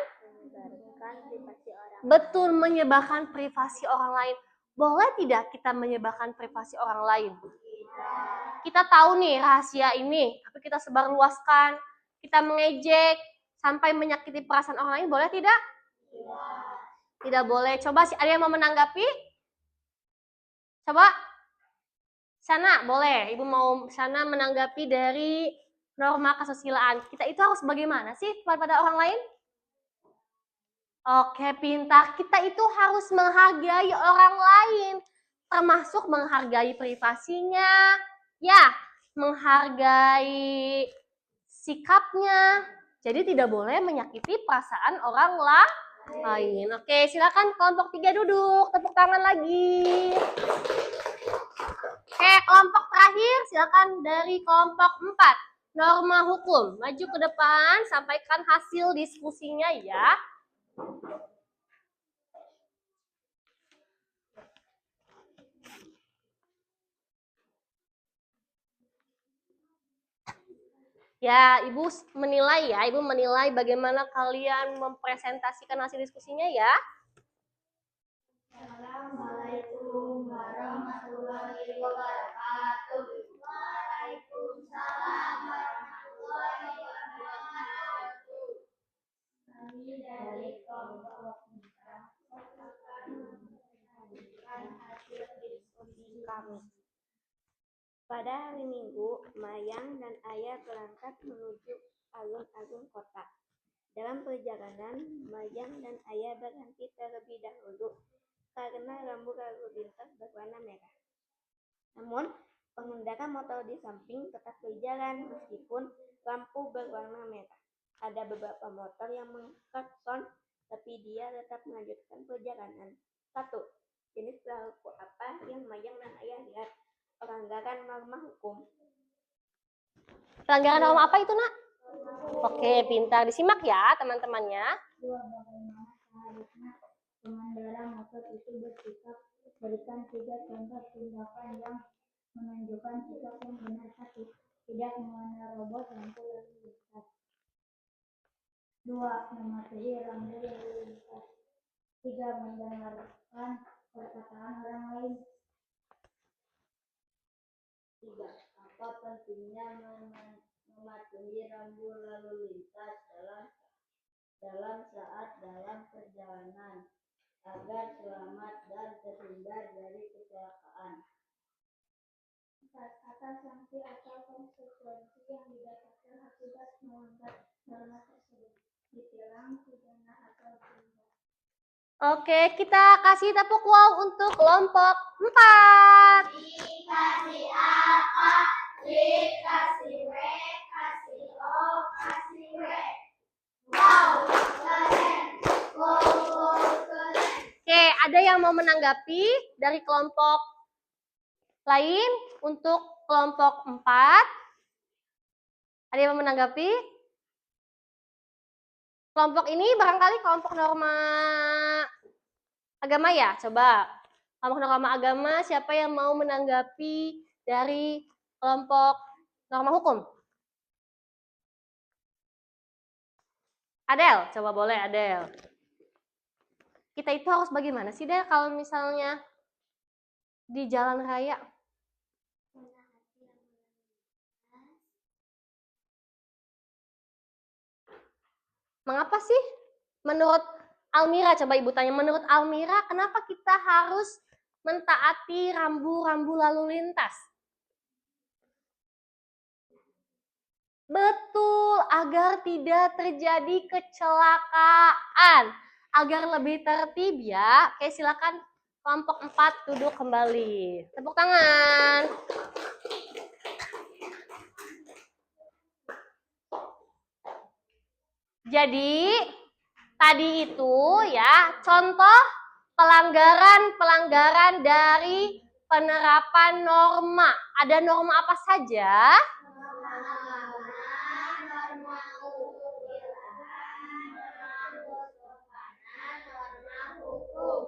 Privasi orang. Betul, menyebarkan privasi orang lain. Boleh tidak kita menyebarkan privasi orang lain? Kita tahu nih rahasia ini, tapi kita sebarluaskan, kita mengejek, sampai menyakiti perasaan orang lain, boleh tidak? Tidak boleh. Coba ada yang mau menanggapi? Coba. Sana, boleh. Ibu mau sana menanggapi dari norma kesusilaan. Kita itu harus bagaimana sih kepada orang lain? Oke, pintar. Kita itu harus menghargai orang lain, termasuk menghargai privasinya, ya, menghargai sikapnya. Jadi tidak boleh menyakiti perasaan orang lain. Oke, silakan kelompok 3 duduk, tepuk tangan lagi. Oke, kelompok terakhir silakan dari kelompok 4. Norma hukum. Maju ke depan, sampaikan hasil diskusinya ya. Ya, Ibu menilai bagaimana kalian mempresentasikan hasil diskusinya ya. Assalamualaikum warahmatullahi wabarakatuh. Pada hari Minggu, Mayang dan Ayah berangkat menuju alun-alun kota. Dalam perjalanan, Mayang dan Ayah berhenti terlebih dahulu karena rambu lalu lintas berwarna merah. Namun, pengendara motor di samping tetap berjalan meskipun lampu berwarna merah. Ada beberapa motor yang mengklakson, tapi dia tetap melanjutkan perjalanan. 1. Jenis perilaku apa yang Mayang dan Ayah lihat? Pelanggaran norma hukum. Pelanggaran norma apa itu, Nak? Oke, pintar. Disimak ya, teman-temannya. 2. Bagaimana seharusnya pengendara motor itu bersikap? Berikan 3 contoh tindakan yang menunjukkan sikap yang benar. 1. Tidak menerobos lampu lalu lintas. 2. Mematuhi rambu lalu lintas. 3. Mendengarkan perkataan orang lain. 3. Apa pentingnya mematuhi rambu lalu lintas dalam perjalanan agar selamat dan terhindar dari kecelakaan? 4. Apa sanksi atau konsekuensi yang didapatkan akibat melanggar norma tersebut? Ditilang, pidana, atau denda? Oke, kita kasih tepuk wow untuk kelompok 4. Kasih apa? Kasih W, kasih O, kasih W. Wow, keren. Wow, keren. Oke, ada yang mau menanggapi dari kelompok lain untuk kelompok 4? Ada yang mau menanggapi? Kelompok ini barangkali kelompok norma agama ya? Coba. Kelompok norma agama, siapa yang mau menanggapi dari kelompok norma hukum? Adel, coba boleh Adel. Kita itu harus bagaimana sih, Del, kalau misalnya di jalan raya? Mengapa sih? Menurut Almira, coba Ibu tanya, menurut Almira, kenapa kita harus mentaati rambu-rambu lalu lintas? Betul, agar tidak terjadi kecelakaan, agar lebih tertib ya. Oke, silakan kelompok 4 duduk kembali. Tepuk tangan. Jadi, tadi itu ya, contoh pelanggaran dari penerapan norma. Ada norma apa saja?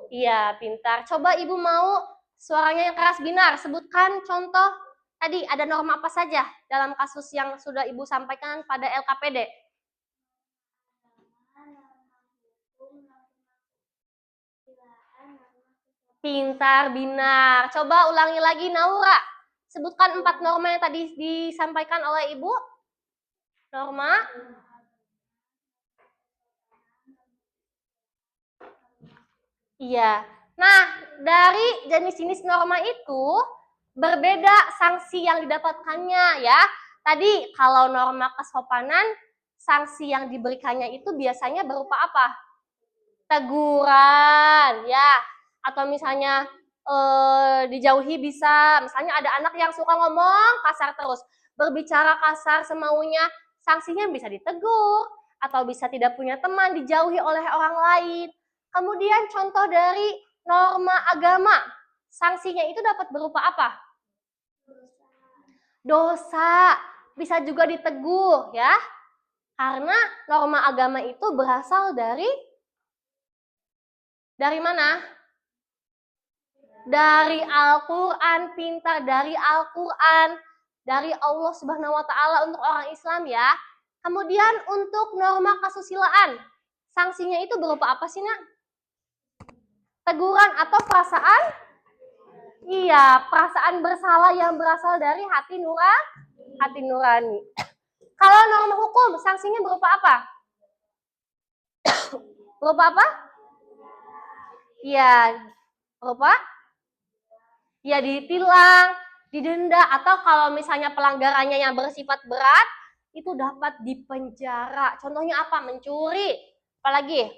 Iya, pintar. Coba Ibu mau suaranya yang keras binar. Sebutkan contoh tadi ada norma apa saja dalam kasus yang sudah Ibu sampaikan pada LKPD. Pintar, binar. Coba ulangi lagi, Naura. Sebutkan 4 norma yang tadi disampaikan oleh Ibu. Norma. Iya. Nah, dari jenis-jenis norma itu berbeda sanksi yang didapatkannya ya. Tadi kalau norma kesopanan, sanksi yang diberikannya itu biasanya berupa apa? Teguran, ya. Atau misalnya dijauhi bisa, misalnya ada anak yang suka ngomong kasar terus, berbicara kasar semaunya, sanksinya bisa ditegur, atau bisa tidak punya teman, dijauhi oleh orang lain. Kemudian contoh dari norma agama, sanksinya itu dapat berupa apa? Dosa, bisa juga ditegur ya. Karena norma agama itu berasal dari mana? Dari Al-Quran, pintar, dari Al-Quran, dari Allah Subhanahu wa Ta'ala untuk orang Islam ya. Kemudian untuk norma kesusilaan, sanksinya itu berupa apa sih, Nak? Teguran atau perasaan? Iya, perasaan bersalah yang berasal dari hati nurani. Kalau norma hukum, sanksinya berupa apa? Berupa apa? Iya, berupa? Ya ditilang, didenda, atau kalau misalnya pelanggarannya yang bersifat berat, itu dapat dipenjara. Contohnya apa? Mencuri, apalagi?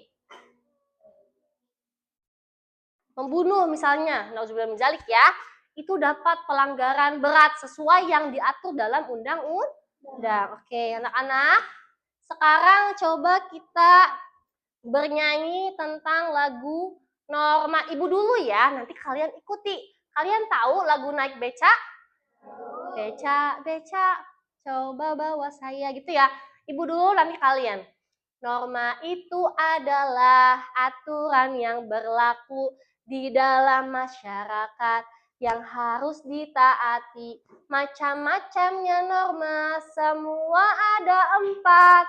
Membunuh misalnya, nauzubillah min dzalik ya, itu dapat pelanggaran berat sesuai yang diatur dalam undang-undang. Oke, anak-anak, sekarang coba kita bernyanyi tentang lagu Norma. Ibu dulu ya, nanti kalian ikuti. Kalian tahu lagu Naik Beca? Beca, beca, coba bawa saya gitu ya. Ibu dulu, nanti kalian. Norma itu adalah aturan yang berlaku di dalam masyarakat yang harus ditaati. Macam-macamnya norma, semua ada 4.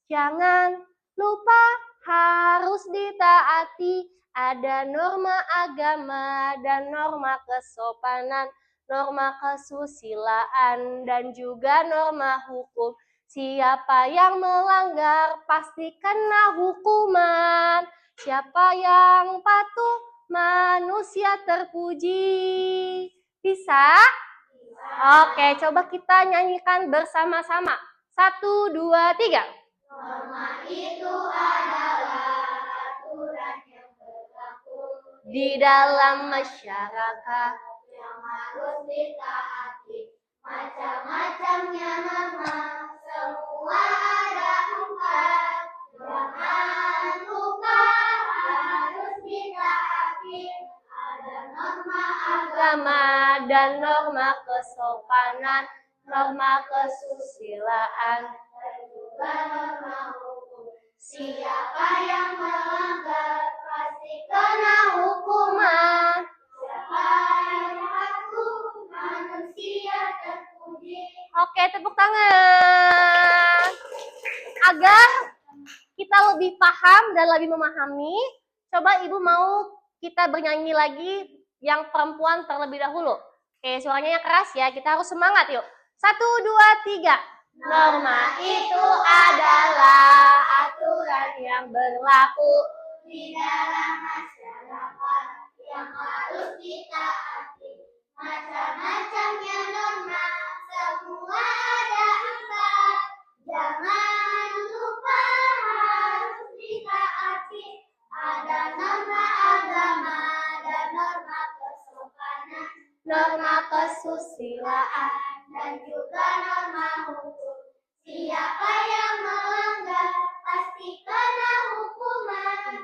Jangan lupa harus ditaati. Ada norma agama dan norma kesopanan, norma kesusilaan, dan juga norma hukum. Siapa yang melanggar pasti kena hukuman. Siapa yang patuh manusia terpuji. Bisa? Oke, coba kita nyanyikan bersama-sama. 1, 2, 3. Norma itu adalah aturan yang berlaku Di dalam masyarakat yang harus ditaati. Macam-macamnya norma, semua ada 4. Jangan lupa harus ditaati. Ada norma agama dan norma kesopanan, norma kesusilaan, dan juga norma hukum. Siapa yang melanggar pasti kena hukuman. Siapa yang patuh manusia terpuji. Oke, tepuk tangan. Agar kita lebih paham dan lebih memahami, coba Ibu mau kita bernyanyi lagi yang perempuan terlebih dahulu. Oke, suaranya keras ya, kita harus semangat yuk. 1, 2, 3. Norma itu adalah aturan yang berlaku Di dalam masyarakat yang harus ditaati. Macam-macamnya norma, semua ada 4. Jangan lupa harus ditaati. Ada norma agama dan norma kesopanan, norma kesusilaan, dan juga norma hukum. Siapa yang melanggar pasti kena hukuman.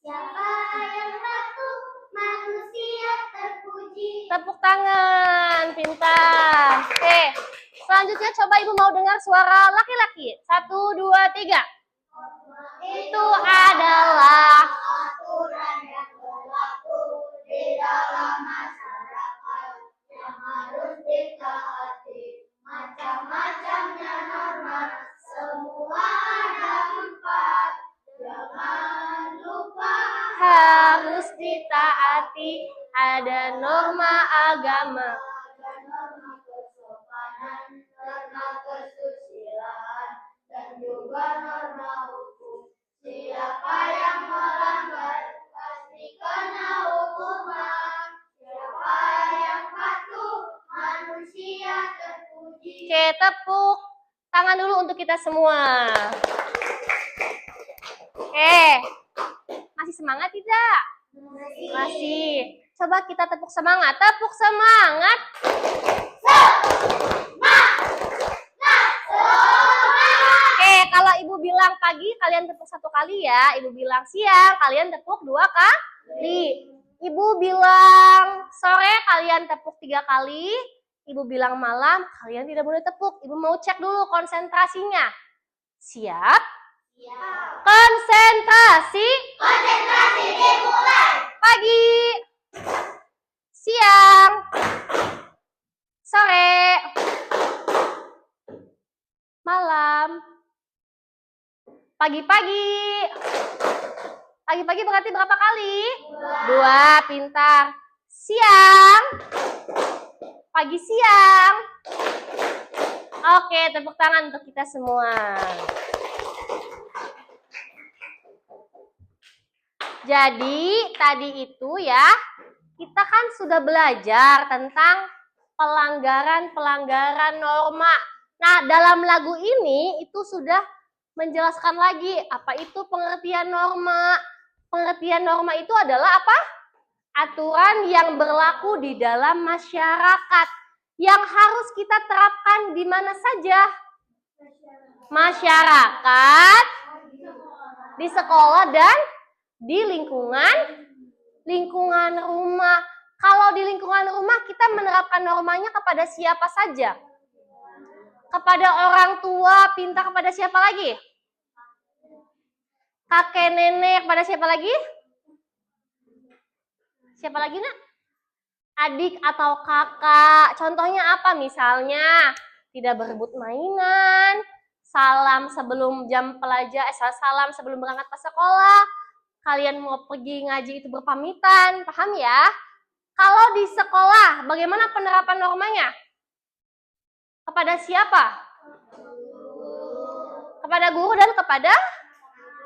Siapa yang patuh manusia terpuji. tepuk tangan, pintar. Oke, selanjutnya coba Ibu mau dengar suara laki-laki. 1, 2, 3. Itu adalah aturan yang berlaku di dalam masyarakat yang harus ditaati. Macam-macamnya norma, semua ada 4. Jangan lupa harus ditaati. Ada norma agama ada norma kesopanan, norma kesusilaan, dan juga norma hukum. Siapa yang melanggar pasti kena hukuman. Siapa yang patuh manusia terpuji. Oke, tepuk tangan dulu untuk kita semua. Oke, masih semangat tidak? Masih. Coba kita tepuk semangat. Tepuk semangat. Oke, kalau Ibu bilang pagi, kalian tepuk 1 kali ya. Ibu bilang siang, kalian tepuk 2 kali. Ibu bilang sore, kalian tepuk 3 kali. Ibu bilang malam, kalian tidak boleh tepuk. Ibu mau cek dulu konsentrasinya. Siap? Konsentrasi. Konsentrasi dimulai. Pagi, siang, sore, malam, pagi-pagi. Pagi-pagi berarti berapa kali? 2, pintar. Siang, pagi siang. Oke, tepuk tangan untuk kita semua. Jadi tadi itu ya, kita kan sudah belajar tentang pelanggaran norma. Nah, dalam lagu ini itu sudah menjelaskan lagi apa itu pengertian norma. Pengertian norma itu adalah apa? Aturan yang berlaku di dalam masyarakat yang harus kita terapkan di mana saja? Masyarakat, di sekolah, dan di lingkungan rumah. Kalau di lingkungan rumah kita menerapkan normanya kepada siapa saja? Kepada orang tua, pintar, kepada siapa lagi? Kakek, nenek, kepada siapa lagi? Siapa lagi, Nak? Adik atau kakak. Contohnya apa? Misalnya, tidak berebut mainan, salam sebelum jam pelajaran, salam sebelum berangkat ke sekolah, kalian mau pergi ngaji itu berpamitan, paham ya? Kalau di sekolah, bagaimana penerapan normanya? Kepada siapa? Kepada guru dan kepada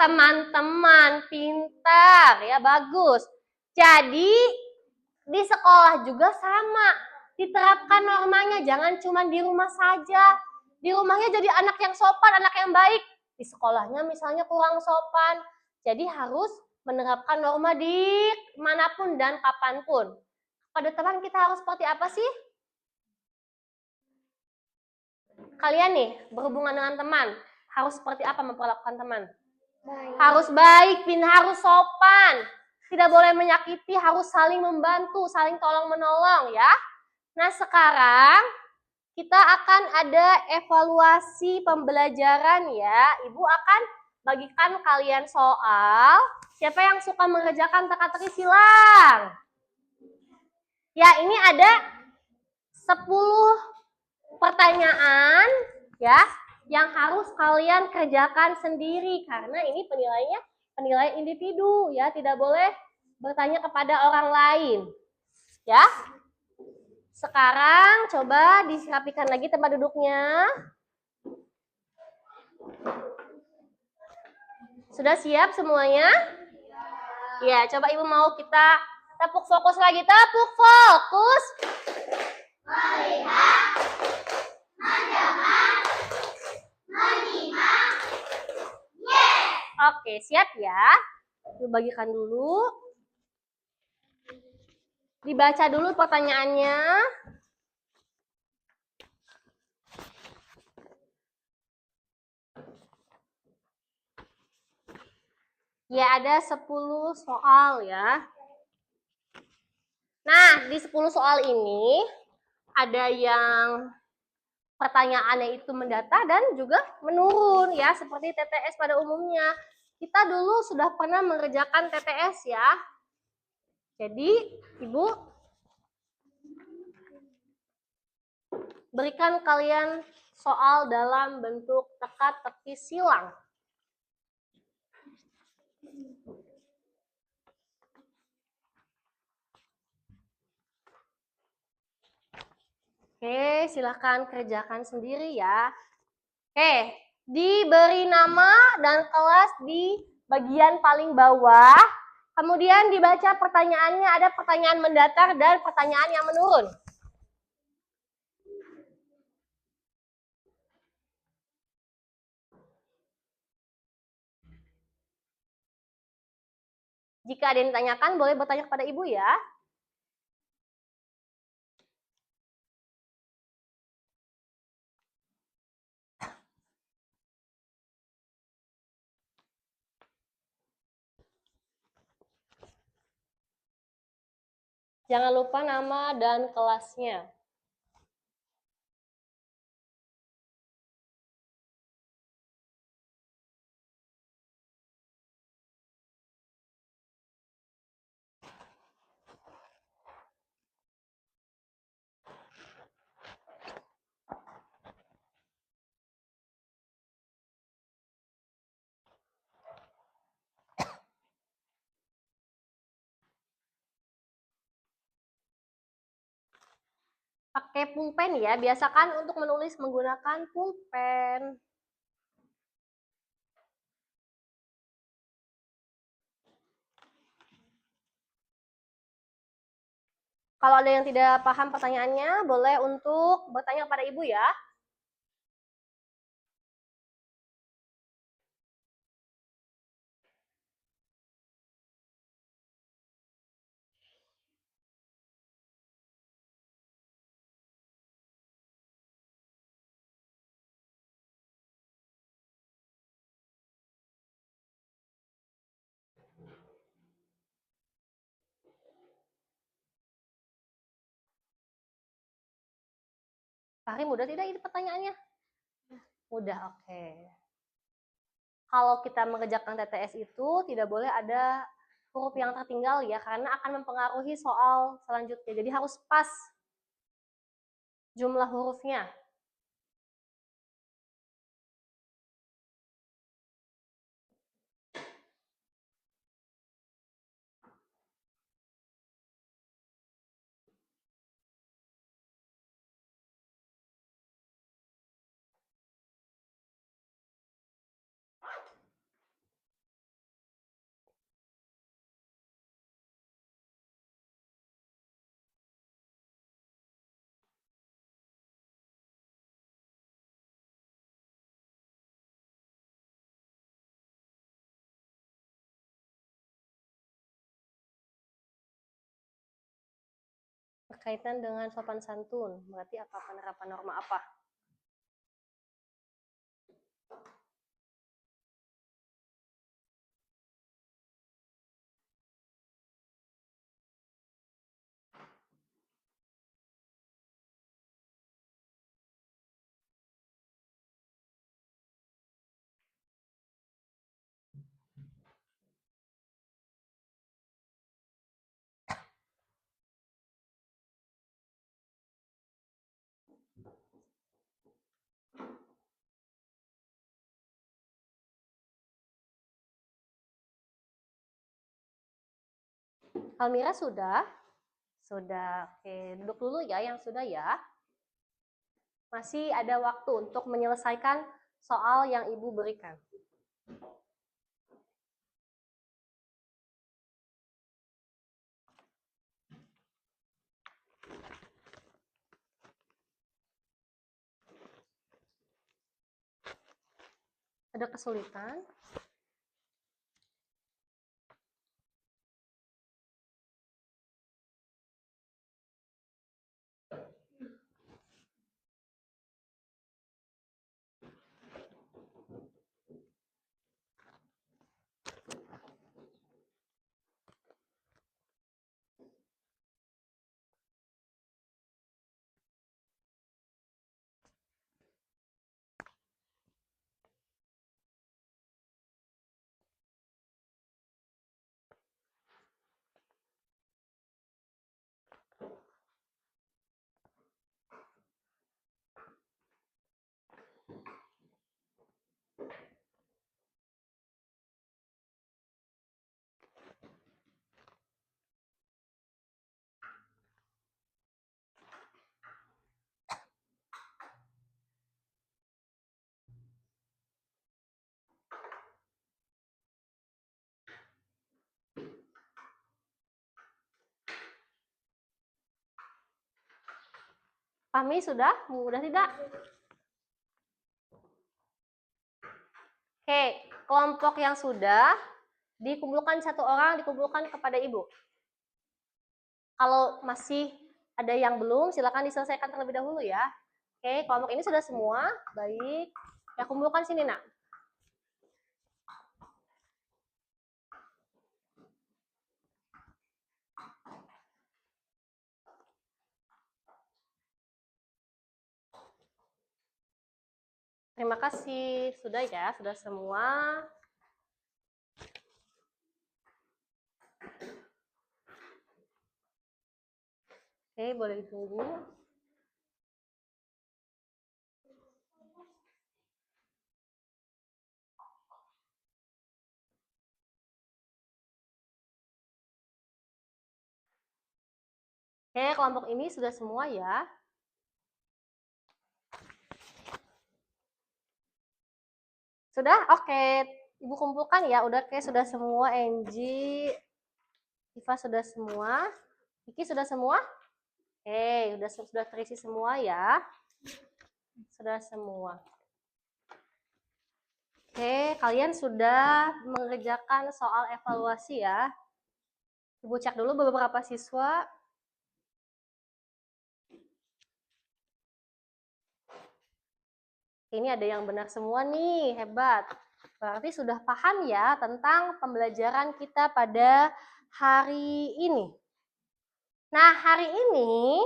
teman-teman. Pintar, ya, bagus. Jadi, di sekolah juga sama. Diterapkan normanya, jangan cuma di rumah saja. Di rumahnya jadi anak yang sopan, anak yang baik. Di sekolahnya misalnya kurang sopan. Jadi harus menerapkan norma di manapun dan kapanpun. Pada teman kita harus seperti apa sih? Kalian nih berhubungan dengan teman, harus seperti apa memperlakukan teman? Baik. Harus baik, harus sopan. Tidak boleh menyakiti, harus saling membantu, saling tolong-menolong ya. Nah, sekarang kita akan ada evaluasi pembelajaran ya. Ibu akan bagikan kalian soal. Siapa yang suka mengerjakan teka-teki silang? Ya, ini ada 10 pertanyaan ya yang harus kalian kerjakan sendiri karena ini penilaian individu ya, tidak boleh bertanya kepada orang lain. Ya. Sekarang coba dirapikan lagi tempat duduknya. Sudah siap semuanya? Ya, coba Ibu mau kita tepuk fokus lagi. Tepuk fokus. Melihat, mendengar, menyimak. Yes. Oke, siap ya. Ibu bagikan dulu. Dibaca dulu pertanyaannya. Ya, ada 10 soal ya. Nah, di 10 soal ini ada yang pertanyaannya itu mendatar dan juga menurun ya, seperti TTS pada umumnya. Kita dulu sudah pernah mengerjakan TTS ya. Jadi, Ibu berikan kalian soal dalam bentuk teka-teki silang. Oke, silahkan kerjakan sendiri ya. Oke, diberi nama dan kelas di bagian paling bawah. Kemudian dibaca pertanyaannya, ada pertanyaan mendatar dan pertanyaan yang menurun. Jika ada yang ditanyakan, boleh bertanya kepada Ibu ya. Jangan lupa nama dan kelasnya. Pakai pulpen ya, biasakan untuk menulis menggunakan pulpen. Kalau ada yang tidak paham pertanyaannya, boleh untuk bertanya kepada Ibu ya. Fahri, mudah tidak ini pertanyaannya? Mudah, oke. Kalau kita mengerjakan TTS itu tidak boleh ada huruf yang tertinggal ya, karena akan mempengaruhi soal selanjutnya. Jadi harus pas jumlah hurufnya. Berkaitan dengan sopan santun, berarti apa penerapan norma apa? Almira sudah? Sudah. Oke, duduk dulu ya yang sudah ya. Masih ada waktu untuk menyelesaikan soal yang Ibu berikan. Ada kesulitan? Fahmi sudah? Mudah tidak? Oke, kelompok yang sudah dikumpulkan satu orang, dikumpulkan kepada Ibu. Kalau masih ada yang belum, silakan diselesaikan terlebih dahulu ya. Oke, kelompok ini sudah semua. Baik. Ya, kumpulkan sini, Nak. Terima kasih. Sudah ya, sudah semua. Oke, boleh ditunggu. Oke, kelompok ini sudah semua ya. Sudah? Oke. Ibu kumpulkan ya. Udah kayak sudah semua. Angie, Iva sudah semua. Vicky sudah semua? Oke, sudah terisi semua ya. Sudah semua. Oke, kalian sudah mengerjakan soal evaluasi ya. Ibu cek dulu beberapa siswa. Ini ada yang benar semua nih, hebat. Berarti sudah paham ya tentang pembelajaran kita pada hari ini. Nah, hari ini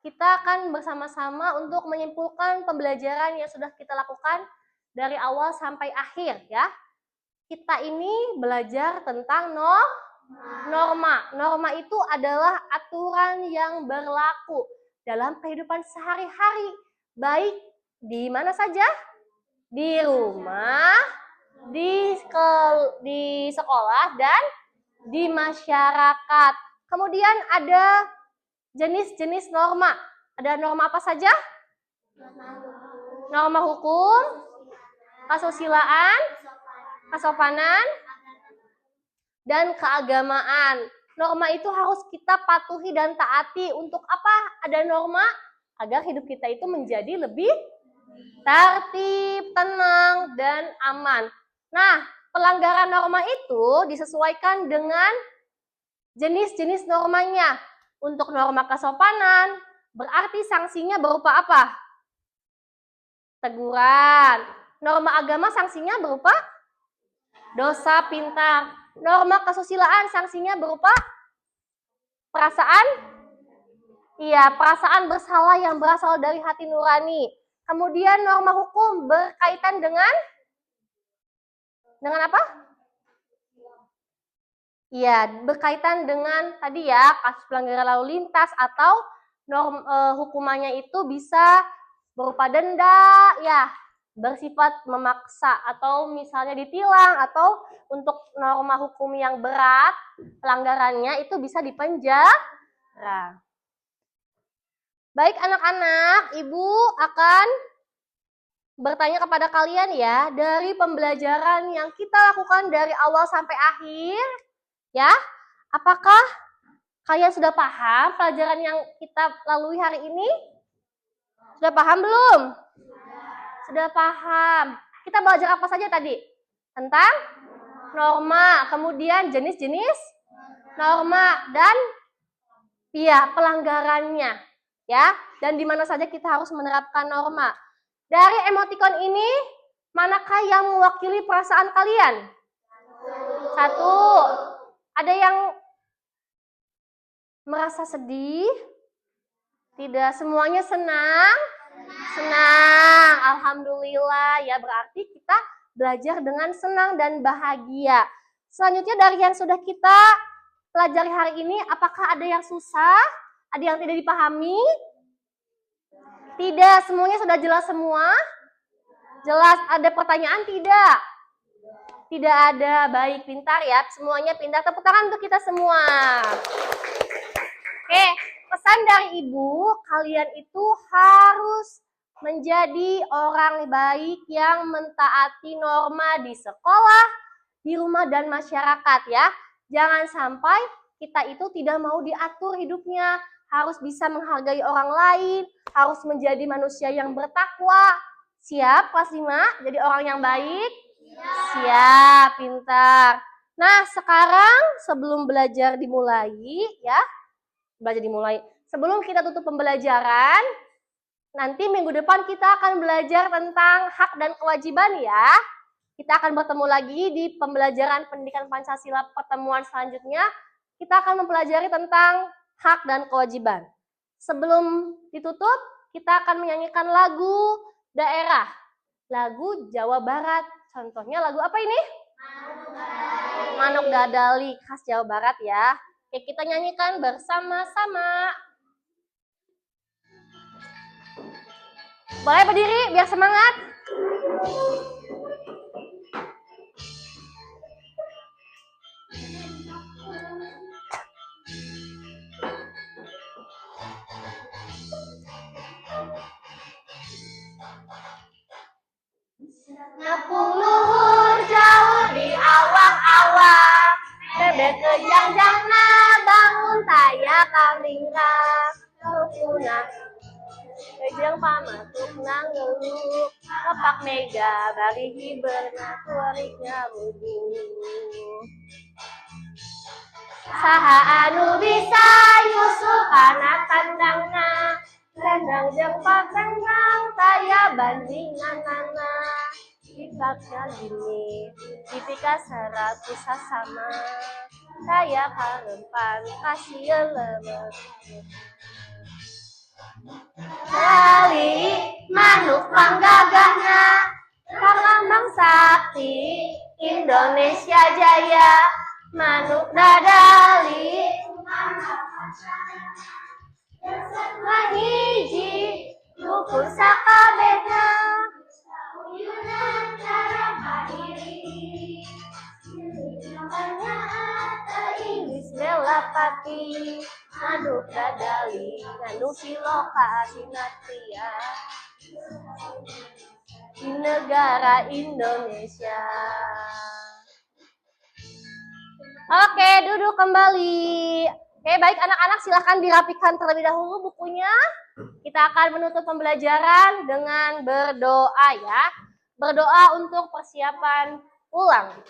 kita akan bersama-sama untuk menyimpulkan pembelajaran yang sudah kita lakukan dari awal sampai akhir ya. Kita ini belajar tentang norma. Norma itu adalah aturan yang berlaku dalam kehidupan sehari-hari, baik di mana saja? Di rumah, di sekolah, dan di masyarakat. Kemudian ada jenis-jenis norma. Ada norma apa saja? Norma hukum, kesusilaan, kesopanan, dan keagamaan. Norma itu harus kita patuhi dan taati. Untuk apa ada norma? Agar hidup kita itu menjadi lebih tertib, tenang, dan aman. Nah, pelanggaran norma itu disesuaikan dengan jenis-jenis normanya. Untuk norma kesopanan, berarti sanksinya berupa apa? Teguran. Norma agama sanksinya berupa dosa pintar. Norma kesusilaan sanksinya berupa perasaan bersalah yang berasal dari hati nurani. Kemudian norma hukum berkaitan dengan apa? Iya, berkaitan dengan tadi ya, kasus pelanggaran lalu lintas atau hukumannya itu bisa berupa denda, ya, bersifat memaksa atau misalnya ditilang, atau untuk norma hukum yang berat pelanggarannya itu bisa dipenjara. Baik anak-anak, Ibu akan bertanya kepada kalian ya, dari pembelajaran yang kita lakukan dari awal sampai akhir, ya, apakah kalian sudah paham pelajaran yang kita lalui hari ini? Sudah paham belum? Sudah paham. Kita belajar apa saja tadi? Tentang norma, kemudian jenis-jenis norma, dan pelanggarannya. Ya, dan di mana saja kita harus menerapkan norma. Dari emotikon ini, manakah yang mewakili perasaan kalian? Satu. Ada yang merasa sedih? Tidak, semuanya senang? Senang. Alhamdulillah ya, berarti kita belajar dengan senang dan bahagia. Selanjutnya dari yang sudah kita pelajari hari ini, apakah ada yang susah? Ada yang tidak dipahami? Tidak, semuanya sudah jelas semua? Jelas, ada pertanyaan tidak? Tidak ada, baik, pintar ya, semuanya pintar. Tepuk tangan untuk kita semua. Oke, pesan dari Ibu, kalian itu harus menjadi orang baik yang mentaati norma di sekolah, di rumah, dan masyarakat ya. Jangan sampai kita itu tidak mau diatur hidupnya, harus bisa menghargai orang lain, harus menjadi manusia yang bertakwa. Siap kelas 5 jadi orang yang baik? Siap, pintar. Nah, sekarang sebelum belajar dimulai ya, sebelum kita tutup pembelajaran, nanti minggu depan kita akan belajar tentang hak dan kewajiban ya. Kita akan bertemu lagi di pembelajaran pendidikan Pancasila pertemuan selanjutnya. Kita akan mempelajari tentang hak dan kewajiban. Sebelum ditutup, kita akan menyanyikan lagu daerah. Lagu Jawa Barat. Contohnya lagu apa ini? Manuk Dadali, khas Jawa Barat ya. Oke, kita nyanyikan bersama-sama. Boleh berdiri biar semangat. Ngapung luhur jauh di awak-awak, bebek kejang-jangna bangun taya kamingkang. punah. Ejeng pamatuk nanggeluk kapak mega bari hiberna kuariknya rudu. Saha anu bisa nyusul kana tandangna, tandang jeung patendang taya bandinganana. Dipaksa gini, dipika 100 sasama, taya karempan kasieun lemet. Lali manuk panggagahna, Kang Lambang Sakti Indonesia Jaya, manuk dadali ngahiji ukur sakabehna. Uyunan cara kadiri Ilis belapati manuk dadali ngandung siloka sinatria di negara Indonesia. Oke, duduk kembali. Oke, baik anak-anak, silahkan dirapikan terlebih dahulu bukunya. Kita akan menutup pembelajaran dengan berdoa ya. Berdoa untuk persiapan pulang.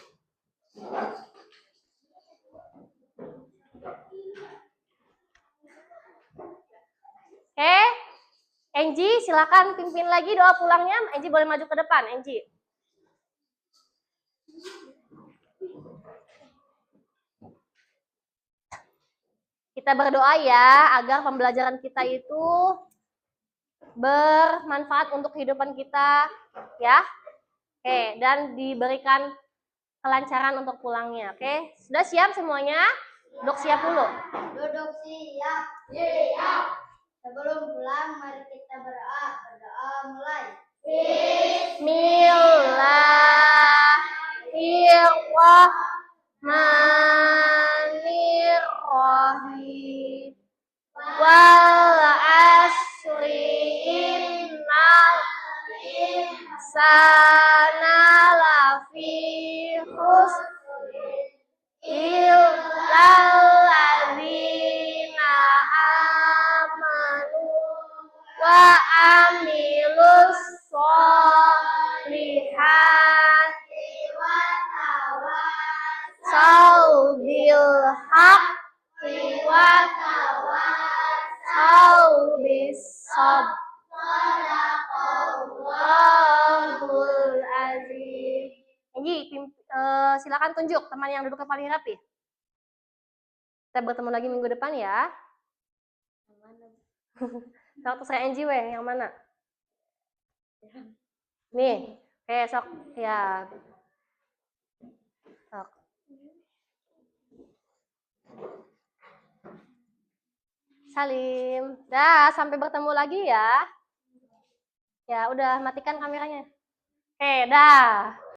Oke, Angie silahkan pimpin lagi doa pulangnya. Angie boleh maju ke depan, Angie. Kita berdoa ya agar pembelajaran kita itu bermanfaat untuk kehidupan kita ya. Oke, dan diberikan kelancaran untuk pulangnya. Oke, sudah siap semuanya? Duduk siap dulu. Duduk siap. Siap. Sebelum pulang, mari kita berdoa. Berdoa mulai. Bismillahirrahmanirrahim. Wal asri innal insana lafi khusr illal ladzina amanu wa amilus sholihati wa tawasaw bil haqqi wa tawasaw bis sabr. Sadaqallahul azim. Angie, silakan tunjuk teman yang duduknya paling rapi. Kita bertemu lagi minggu depan ya. Yang mana? Kalau saya Angie yang mana? Nih, sok ya. Sok. Salim. Dah, sampai bertemu lagi ya. Ya, udah matikan kameranya. Oke, dah.